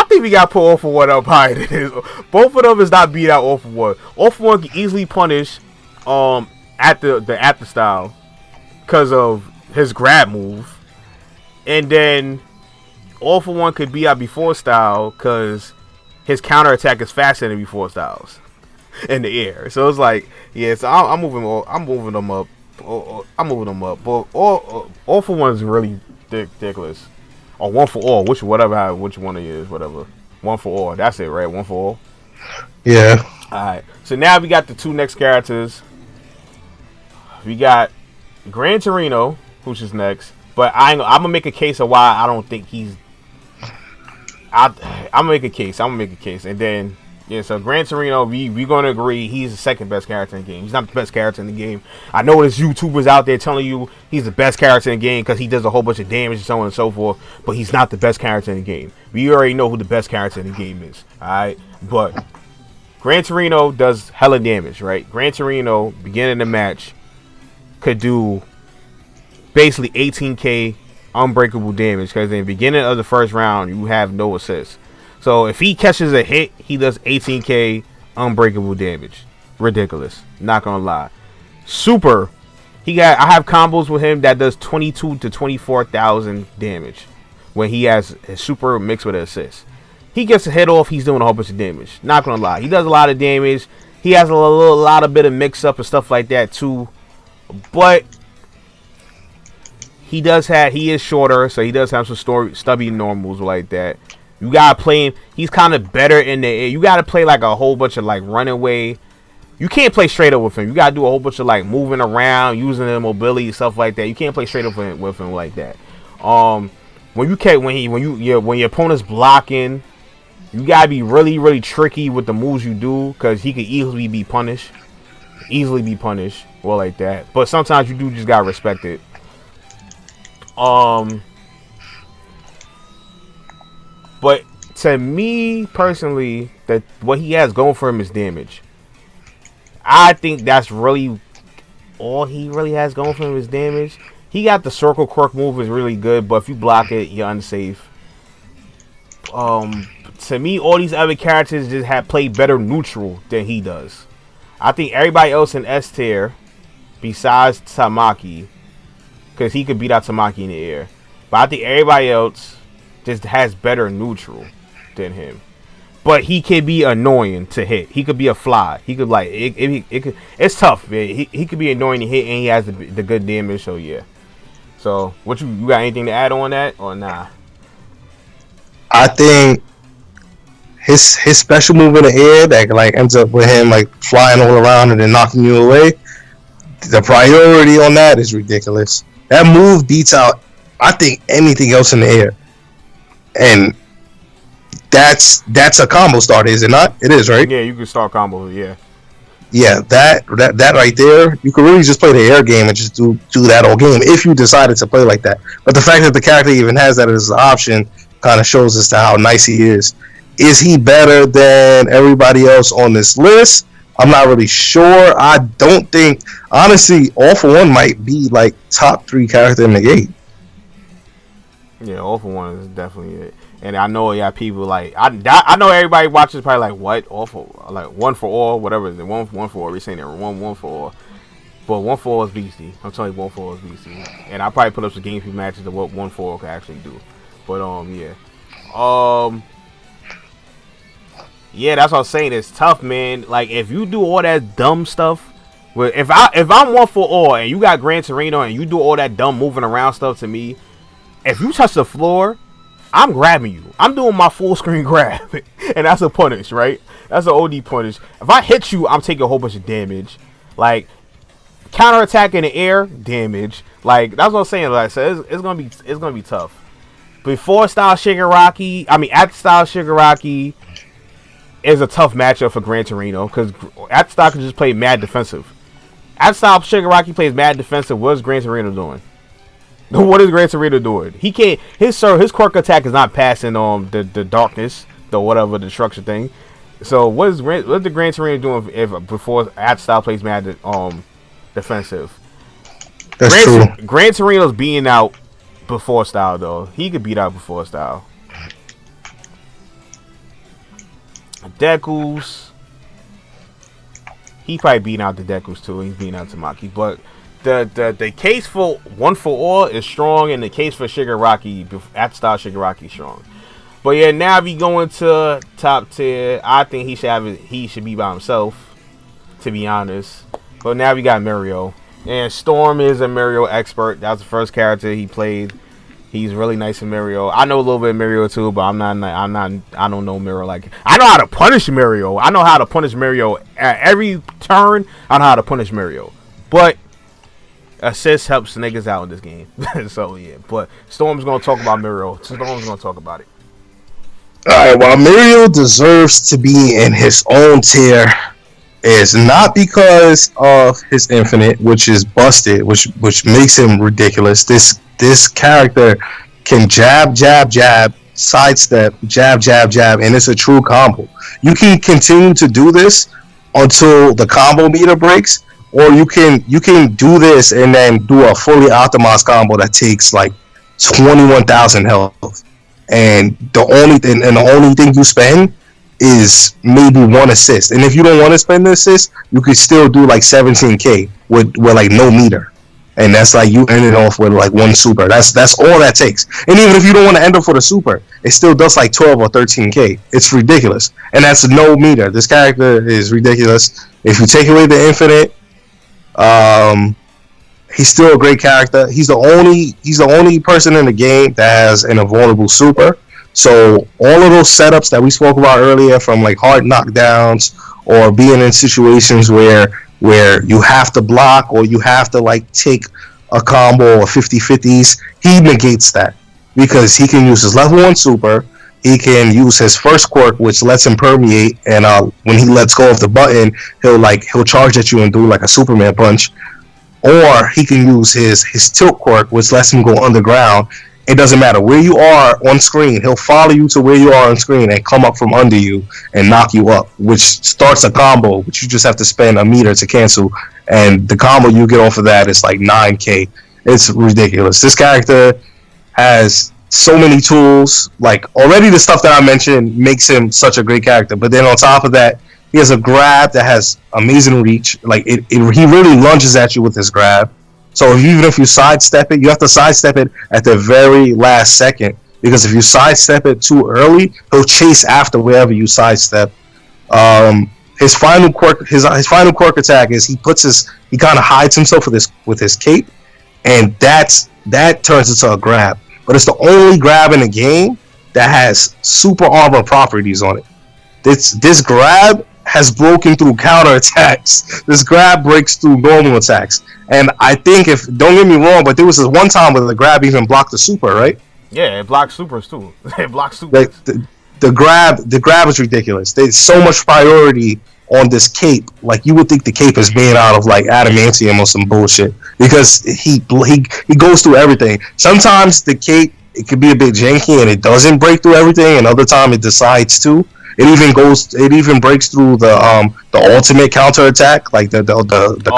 A: think we got to put All For One up higher than this. Both of them is not beating out All For One. All For One can easily punish at the after style because of his grab move, and then All For One could beat out Before Style because his counterattack is faster than Before Styles in the air. So it's like, yeah, so I'm moving them up. I'm moving them up. But All For One is really ridiculous. Or One For All, which one it is, whatever. One For All, that's it, right? One For All.
B: Yeah.
A: All right. So now we got the 2 next characters. We got Gran Torino, which is next. But I'm gonna make a case of why I don't think he's. I'm gonna make a case, and then yeah. So Gran Torino, we gonna agree he's the second best character in the game. He's not the best character in the game. I know there's YouTubers out there telling you he's the best character in the game because he does a whole bunch of damage and so on and so forth. But he's not the best character in the game. We already know who the best character in the game is. All right, but Gran Torino does hella damage, right? Gran Torino, beginning of the match, could do basically 18k unbreakable damage because in the beginning of the first round you have no assist. So if he catches a hit, he does 18k unbreakable damage. Ridiculous, not gonna lie. Super, I have combos with him that does 22 to 24,000 damage when he has his super mixed with an assist. He gets a hit off, he's doing a whole bunch of damage. Not gonna lie, he does a lot of damage. He has a lot of bit of mix up and stuff like that too. But he is shorter, so he does have some stubby normals like that. You gotta play him. He's kind of better in the air. You gotta play like a whole bunch of like runaway. You can't play straight up with him. You gotta do a whole bunch of like moving around, using the mobility stuff like that. You can't play straight up with him like that. When your opponent's blocking, you gotta be really, really tricky with the moves you do because he could easily be punished. Well, like that. But sometimes you do just gotta respect it. But to me personally, that what he has going for him is damage. I think that's really all he really has going for him is damage. He got the circle quirk move is really good, but if you block it, you're unsafe. To me, all these other characters just have played better neutral than he does. I think everybody else in S tier, besides Tamaki, because he could beat out Tamaki in the air, but I think everybody else just has better neutral than him. But he can be annoying to hit. He could be a fly. He could like it's tough, man. He could be annoying to hit, and he has the good damage. So yeah. So what you got anything to add on that or nah?
B: I think his special move in the air that like ends up with him like flying all around and then knocking you away. The priority on that is ridiculous. That move beats out, I think, anything else in the air, and that's a combo starter, is it not? It is, right?
A: Yeah, you can start combos. Yeah.
B: Yeah, that right there, you could really just play the air game and just do that all game if you decided to play like that. But the fact that the character even has that as an option kind of shows as to how nice he is. Is he better than everybody else on this list? I'm not really sure. I don't think, honestly, All For One might be like top 3 character in the game.
A: Yeah, All For One is definitely it. And I know people like I know everybody watches probably like what All For like One For All, whatever is it, one for all. We're saying that one for all, but One For All is beastie. I'm telling you, One For All is beastie. And I probably put up some game few matches of what One For All could actually do. But yeah, yeah, that's what I'm saying. It's tough, man. Like if you do all that dumb stuff, if I'm One For All and you got Gran Torino and you do all that dumb moving around stuff to me, if you touch the floor, I'm grabbing you. I'm doing my full screen grab, and that's a punish, right? That's an OD punish. If I hit you, I'm taking a whole bunch of damage. Like counterattack in the air, damage. Like that's what I'm saying. Like so it's gonna be tough. Before style Shigaraki, at style Shigaraki is a tough matchup for Gran Torino because at style can just play mad defensive. At style Shigaraki plays mad defensive. What's Gran Torino doing? What is Gran Torino doing? He can't. His quirk attack is not passing the darkness, the whatever the destruction thing. So what's the Gran Torino doing if before at style plays mad defensive?
B: That's true.
A: Gran Torino's beating out before style though. He could beat out before style. Deku's, he probably beating out the Deku's too. He's beating out Tamaki, but the case for One For All is strong, and the case for Shigaraki at style Shigaraki is strong. But yeah, now if we go into top tier, I think he should be by himself, to be honest. But now we got Mario, and Storm is a Mario expert. That was the first character he played. He's really nice in Mario. I know a little bit of Mario too, but I don't know Mario like I know how to punish Mario. I know how to punish Mario at every turn. I know how to punish Mario, but assist helps niggas out in this game. So yeah, but Storm's gonna talk about Mario. Storm's gonna talk about it.
B: Alright, while Mario deserves to be in his own tier, is not because of his infinite, which is busted, which makes him ridiculous. This character can jab, sidestep, jab, and it's a true combo. You can continue to do this until the combo meter breaks, or you can do this and then do a fully optimized combo that takes like 21,000 health, and the only thing you spend is maybe 1 assist. And if you don't want to spend the assist, you could still do like 17k with like no meter, and that's like you end it off with like 1 super. That's all that takes. And even if you don't want to end up with a super, it still does like 12 or 13k. It's ridiculous, and that's no meter. This character is ridiculous. If you take away the infinite, he's still a great character. He's the only person in the game that has an invulnerable super. So all of those setups that we spoke about earlier, from like hard knockdowns or being in situations where you have to block or you have to like take a combo or 50-50s, he negates that because he can use his level 1 super. He can use his first quirk, which lets him permeate, and when he lets go of the button, he'll charge at you and do like a Superman punch. Or he can use his tilt quirk, which lets him go underground. It doesn't matter where you are on screen. He'll follow you to where you are on screen and come up from under you and knock you up, which starts a combo, which you just have to spend a meter to cancel. And the combo you get off of that is like 9k. It's ridiculous. This character has so many tools. Like, already the stuff that I mentioned makes him such a great character. But then on top of that, he has a grab that has amazing reach. Like, he really lunges at you with his grab. So even if you sidestep it, you have to sidestep it at the very last second, because if you sidestep it too early, he'll chase after wherever you sidestep. His final quirk attack is he kind of hides himself with his cape, and that turns into a grab. But it's the only grab in the game that has super armor properties on it. This grab has broken through counterattacks. This grab breaks through normal attacks. And I think, don't get me wrong, but there was this one time where the grab even blocked the super, right?
A: Yeah, it blocks supers too. It blocks supers.
B: Like, the grab is ridiculous. There's so much priority on this cape. Like, you would think the cape is made out of like adamantium or some bullshit, because he goes through everything. Sometimes the cape it could be a bit janky and it doesn't break through everything, and other time it decides to. It even breaks through the ultimate counter attack, like the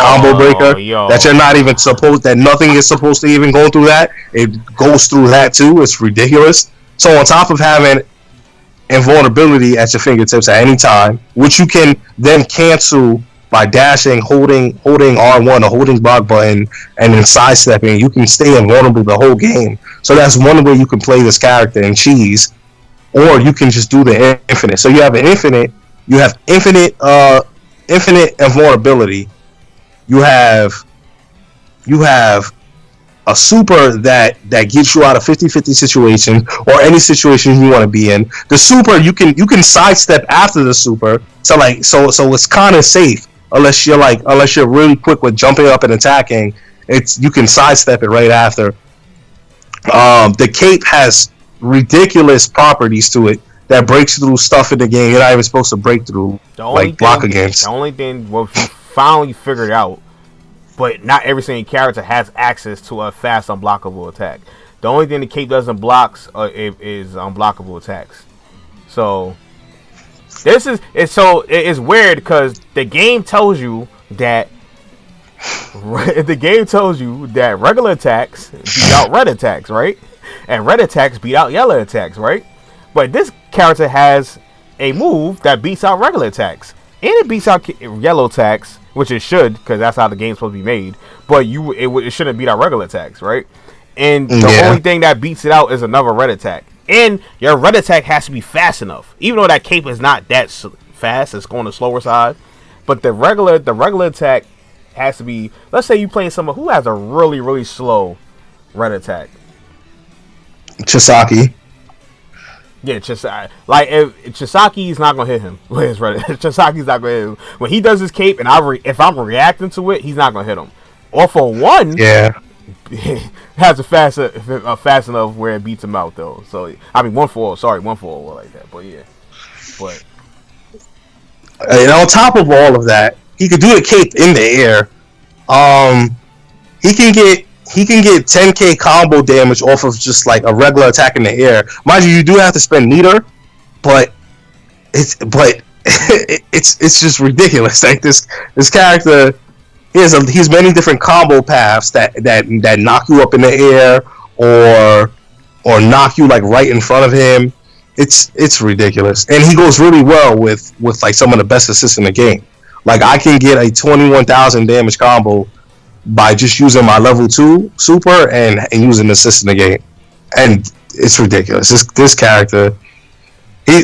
B: combo breaker that you're not even supposed, that nothing is supposed to even go through that. It goes through that too. It's ridiculous. So on top of having invulnerability at your fingertips at any time, which you can then cancel by dashing, holding R1 or holding block button, and then sidestepping, you can stay invulnerable the whole game. So that's one way you can play this character and cheese. Or you can just do the infinite. So you have infinite invulnerability. You have a super that gets you out of 50-50 situation or any situation you want to be in. The super you can sidestep after the super. So it's kind of safe unless you're really quick with jumping up and attacking. You can sidestep it right after. The cape has ridiculous properties to it that breaks through stuff in the game you're not even supposed to break through, like block against.
A: The only thing what we finally figured out, but not every single character has access to a fast unblockable attack. The only thing the cape doesn't blocks is unblockable attacks. So it's weird because the game tells you that regular attacks beat out red attacks, right? And red attacks beat out yellow attacks, right? But this character has a move that beats out regular attacks. And it beats out yellow attacks, which it should, because that's how the game's supposed to be made. But it shouldn't beat out regular attacks, right? And the only thing that beats it out is another red attack. And your red attack has to be fast enough. Even though that cape is not that fast, it's going the slower side. But the regular attack has to be... Let's say you're playing someone who has a really, really slow red attack.
B: Chisaki.
A: Yeah, like if Chisaki's not gonna hit him with his red. Chisaki's not gonna hit him when he does his cape, and if I'm reacting to it, he's not gonna hit him. Or for one, has a fast enough where it beats him out though. So I mean 1-4 like that. But yeah,
B: and on top of all of that, he could do the cape in the air. He can get 10k combo damage off of just like a regular attack in the air. Mind you do have to spend meter, but it's just ridiculous. Like this character, he's many different combo paths that knock you up in the air or knock you like right in front of him. It's ridiculous, and he goes really well with like some of the best assists in the game. Like I can get a 21,000 damage combo by just using my level 2 super and using assist in the game, and it's ridiculous. This character, he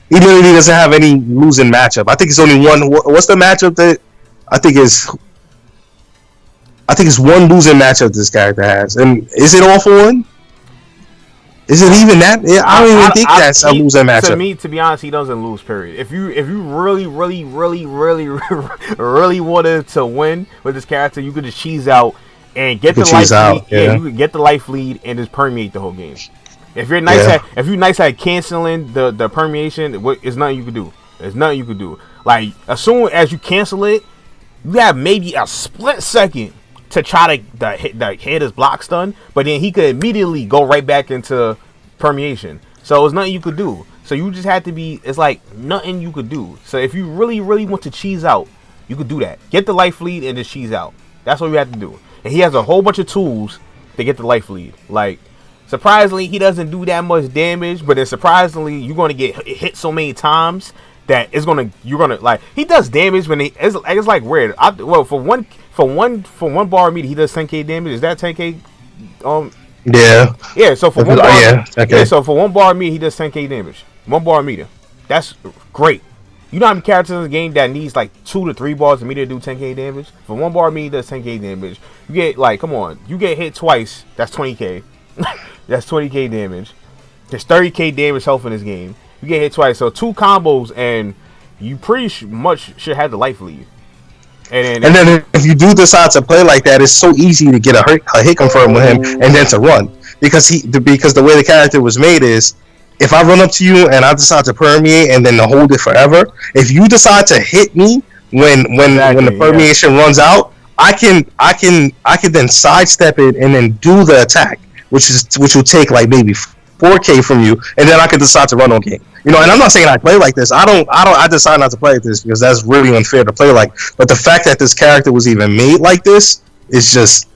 B: literally doesn't have any losing matchup. I think it's only one. What's the matchup that I think is one losing matchup this character has, and is it all for one? Is it even that? I don't even think that's a losing matchup.
A: To me, to be honest, he doesn't lose. Period. If you really wanted to win with this character, you could just cheese out and get the life lead. Yeah, you could get the life lead and just permeate the whole game. If you're nice at canceling the permeation, it's nothing you could do. There's nothing you could do. Like as soon as you cancel it, you have maybe a split second to try to hit his block stun, but then he could immediately go right back into permeation. So it's nothing you could do. So you just had to be. It's like nothing you could do. So if you really want to cheese out, you could do that. Get the life lead and just cheese out. That's what you have to do. And he has a whole bunch of tools to get the life lead. Like surprisingly, he doesn't do that much damage, but then surprisingly, you're gonna get hit so many times that you're gonna like he does damage when it's like weird. For one bar meter he does 10k damage. Is that 10k? Yeah. So for one bar, So for one bar meter he does 10k damage. 1 bar meter. That's great. You know how many characters in the game that needs like 2 to 3 bars a meter to do 10k damage? For 1 bar meter does 10k damage. You get like come on, you get hit twice. That's 20k. That's 20k damage. There's 30k damage health in this game. You get hit twice, so 2 combos, and you pretty much should have the life lead. And
B: then if you do decide to play like that, it's so easy to get a hit confirm with him, and then to run because the way the character was made is, if I run up to you and I decide to permeate and then to hold it forever, if you decide to hit me when the permeation runs out, I can then sidestep it and then do the attack. which will take like maybe 4K from you, and then I could decide to run on game. You know, and I'm not saying I play like this. I decide not to play like this because that's really unfair to play like. But the fact that this character was even made like this is just,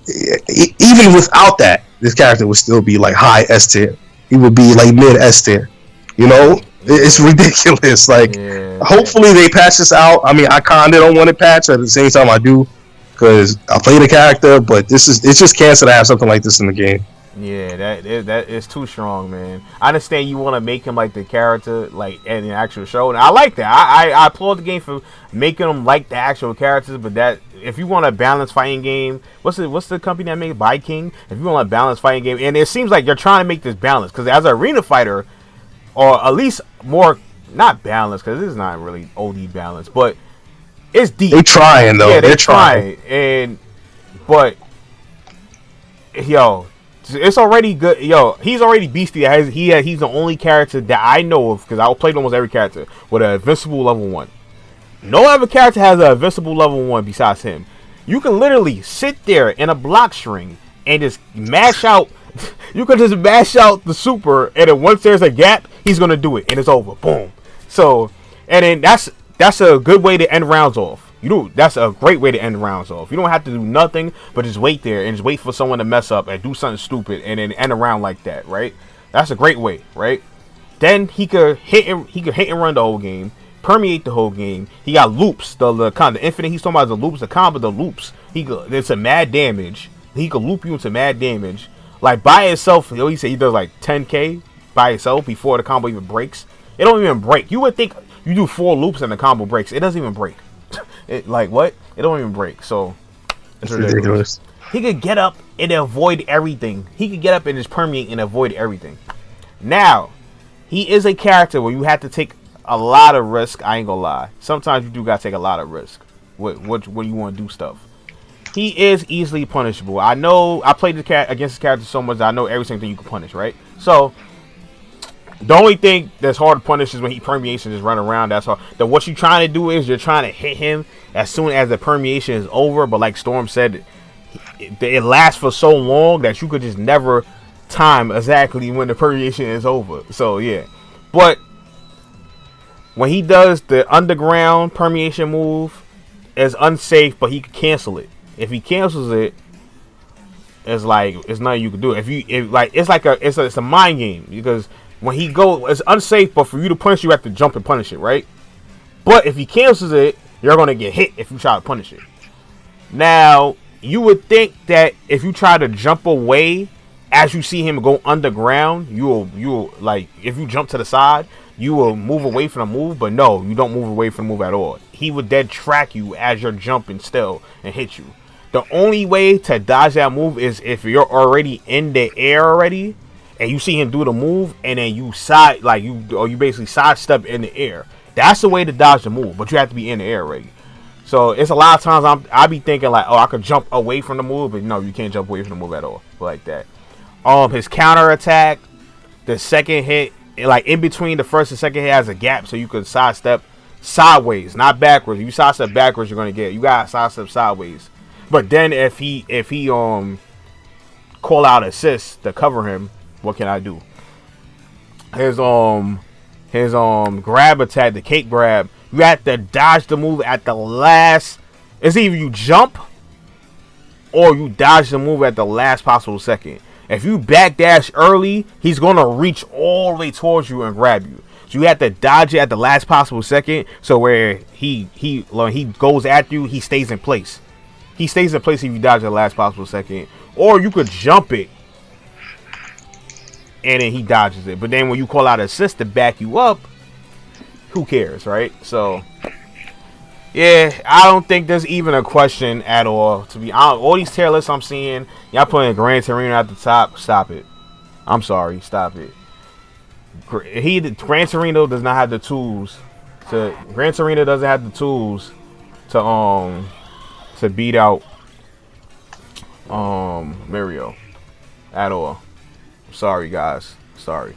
B: even without that, this character would still be like high S tier. He would be like mid S tier. You know, it's ridiculous. Like, hopefully they patch this out. I mean, I kinda don't want it patched. At the same time, I do, because I play the character. But it's just cancer to have something like this in the game.
A: Yeah, that is too strong, man. I understand you want to make him like the character, like in the actual show, and I like that. I applaud the game for making them like the actual characters. But that, if you want a balanced fighting game, what's the company that made Viking? If you want a balanced fighting game, and it seems like you're trying to make this balanced, because as an arena fighter, or at least more not balanced, because this is not really OD balanced, but it's deep.
B: They're trying though.
A: Yeah, they're trying, but yo. It's already good. Yo, he's already beastie. He's the only character that I know of, because I played almost every character with an invincible level 1. No other character has an invincible level 1 besides him. You can literally sit there in a block string and just mash out. You can just mash out the super, and then once there's a gap, he's gonna do it, and it's over. Boom. So, and then that's a good way to end rounds off. That's a great way to end rounds off. You don't have to do nothing but just wait there and just wait for someone to mess up and do something stupid and then end a round like that, right? That's a great way, right? Then he could hit and run the whole game, permeate the whole game. He got loops, the infinite. He's talking about the loops, the combo, the loops. It's a mad damage. He could loop you into mad damage. Like by itself, he said he does like 10K by itself before the combo even breaks. It don't even break. You would think you do 4 loops and the combo breaks. It doesn't even break. Like what? It don't even break. So it's ridiculous. He could get up and avoid everything. He could get up and just permeate and avoid everything. Now, he is a character where you have to take a lot of risk. I ain't gonna lie. Sometimes you do gotta take a lot of risk when you want to do stuff. He is easily punishable. I know. I played against this character so much that I know every single thing you can punish. Right? So the only thing that's hard to punish is when he permeates and just run around. That's hard. What you're trying to do is you're trying to hit him as soon as the permeation is over. But like Storm said, it lasts for so long that you could just never time exactly when the permeation is over. So yeah. But when he does the underground permeation move, it's unsafe, but he can cancel it. If he cancels it, it's like it's nothing you can do. It's a mind game, because when he goes, it's unsafe, but for you to punish, you have to jump and punish it, right? But if he cancels it, you're going to get hit if you try to punish it. Now, you would think that if you try to jump away as you see him go underground, you will like, if you jump to the side, you will move away from the move, but no, you don't move away from the move at all. He would dead track you as you're jumping still and hit you. The only way to dodge that move is if you're already in the air already, and you see him do the move, and then you basically sidestep in the air. That's the way to dodge the move, but you have to be in the air already. So it's a lot of times I be thinking like, oh, I could jump away from the move, but no, you can't jump away from the move at all, like that. His counter attack, the second hit, like in between the first and second hit has a gap, so you could sidestep sideways, not backwards. If you sidestep backwards, you're gonna get it. You gotta sidestep sideways. But then if he call out assist to cover him, what can I do? His grab attack, the cake grab, you have to dodge the move at the last. It's either you jump or you dodge the move at the last possible second. If you backdash early, he's gonna reach all the way towards you and grab you. So you have to dodge it at the last possible second. So where he goes at you, he stays in place. He stays in place if you dodge at the last possible second. Or you could jump it and then he dodges it. But then when you call out assist to back you up, who cares, right? So yeah, I don't think there's even a question at all. To be honest, all these tier lists I'm seeing, y'all putting Gran Torino at the top. Stop it. I'm sorry. Stop it. Gran Torino does not have the tools to. Gran Torino doesn't have the tools to beat out Mario at all. Sorry, guys. Sorry.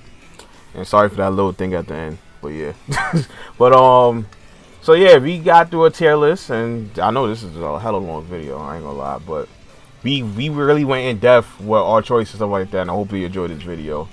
A: And sorry for that little thing at the end. But yeah. But so yeah, we got through a tier list, and I know this is a hella long video, I ain't gonna lie, but we really went in depth with our choices and stuff like that, and I hope you enjoyed this video.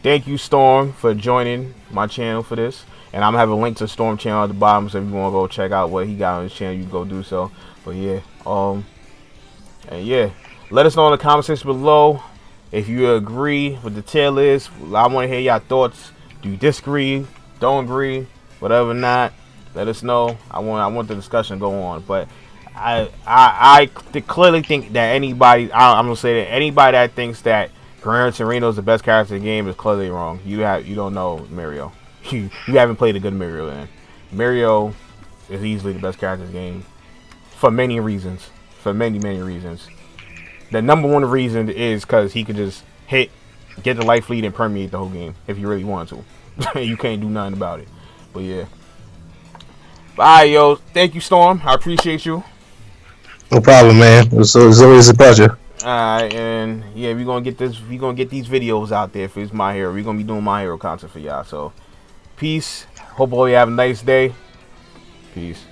A: Thank you, Storm, for joining my channel for this. And I'm gonna have a link to Storm channel at the bottom, so if you wanna go check out what he got on his channel, you can go do so. But yeah, and yeah, let us know in the comment section below if you agree with the tier list. I want to hear your thoughts. Do you disagree? Don't agree? Whatever not, let us know. I want the discussion to go on. But I clearly think that anybody, I'm gonna say that anybody that thinks that Guerrero Torino is the best character in the game is clearly wrong. You don't know Mario. You haven't played a good Mario then. Mario is easily the best character in the game for many reasons. For many reasons. The number one reason is because he could just get the life lead and permeate the whole game if you really want to. You can't do nothing about it. But yeah. Bye, yo. Thank you, Storm. I appreciate you.
B: No problem, man. It's always a pleasure.
A: Alright, and yeah, we're gonna get these videos out there for My Hero. We're gonna be doing My Hero content for y'all. So peace. Hope all you have a nice day. Peace.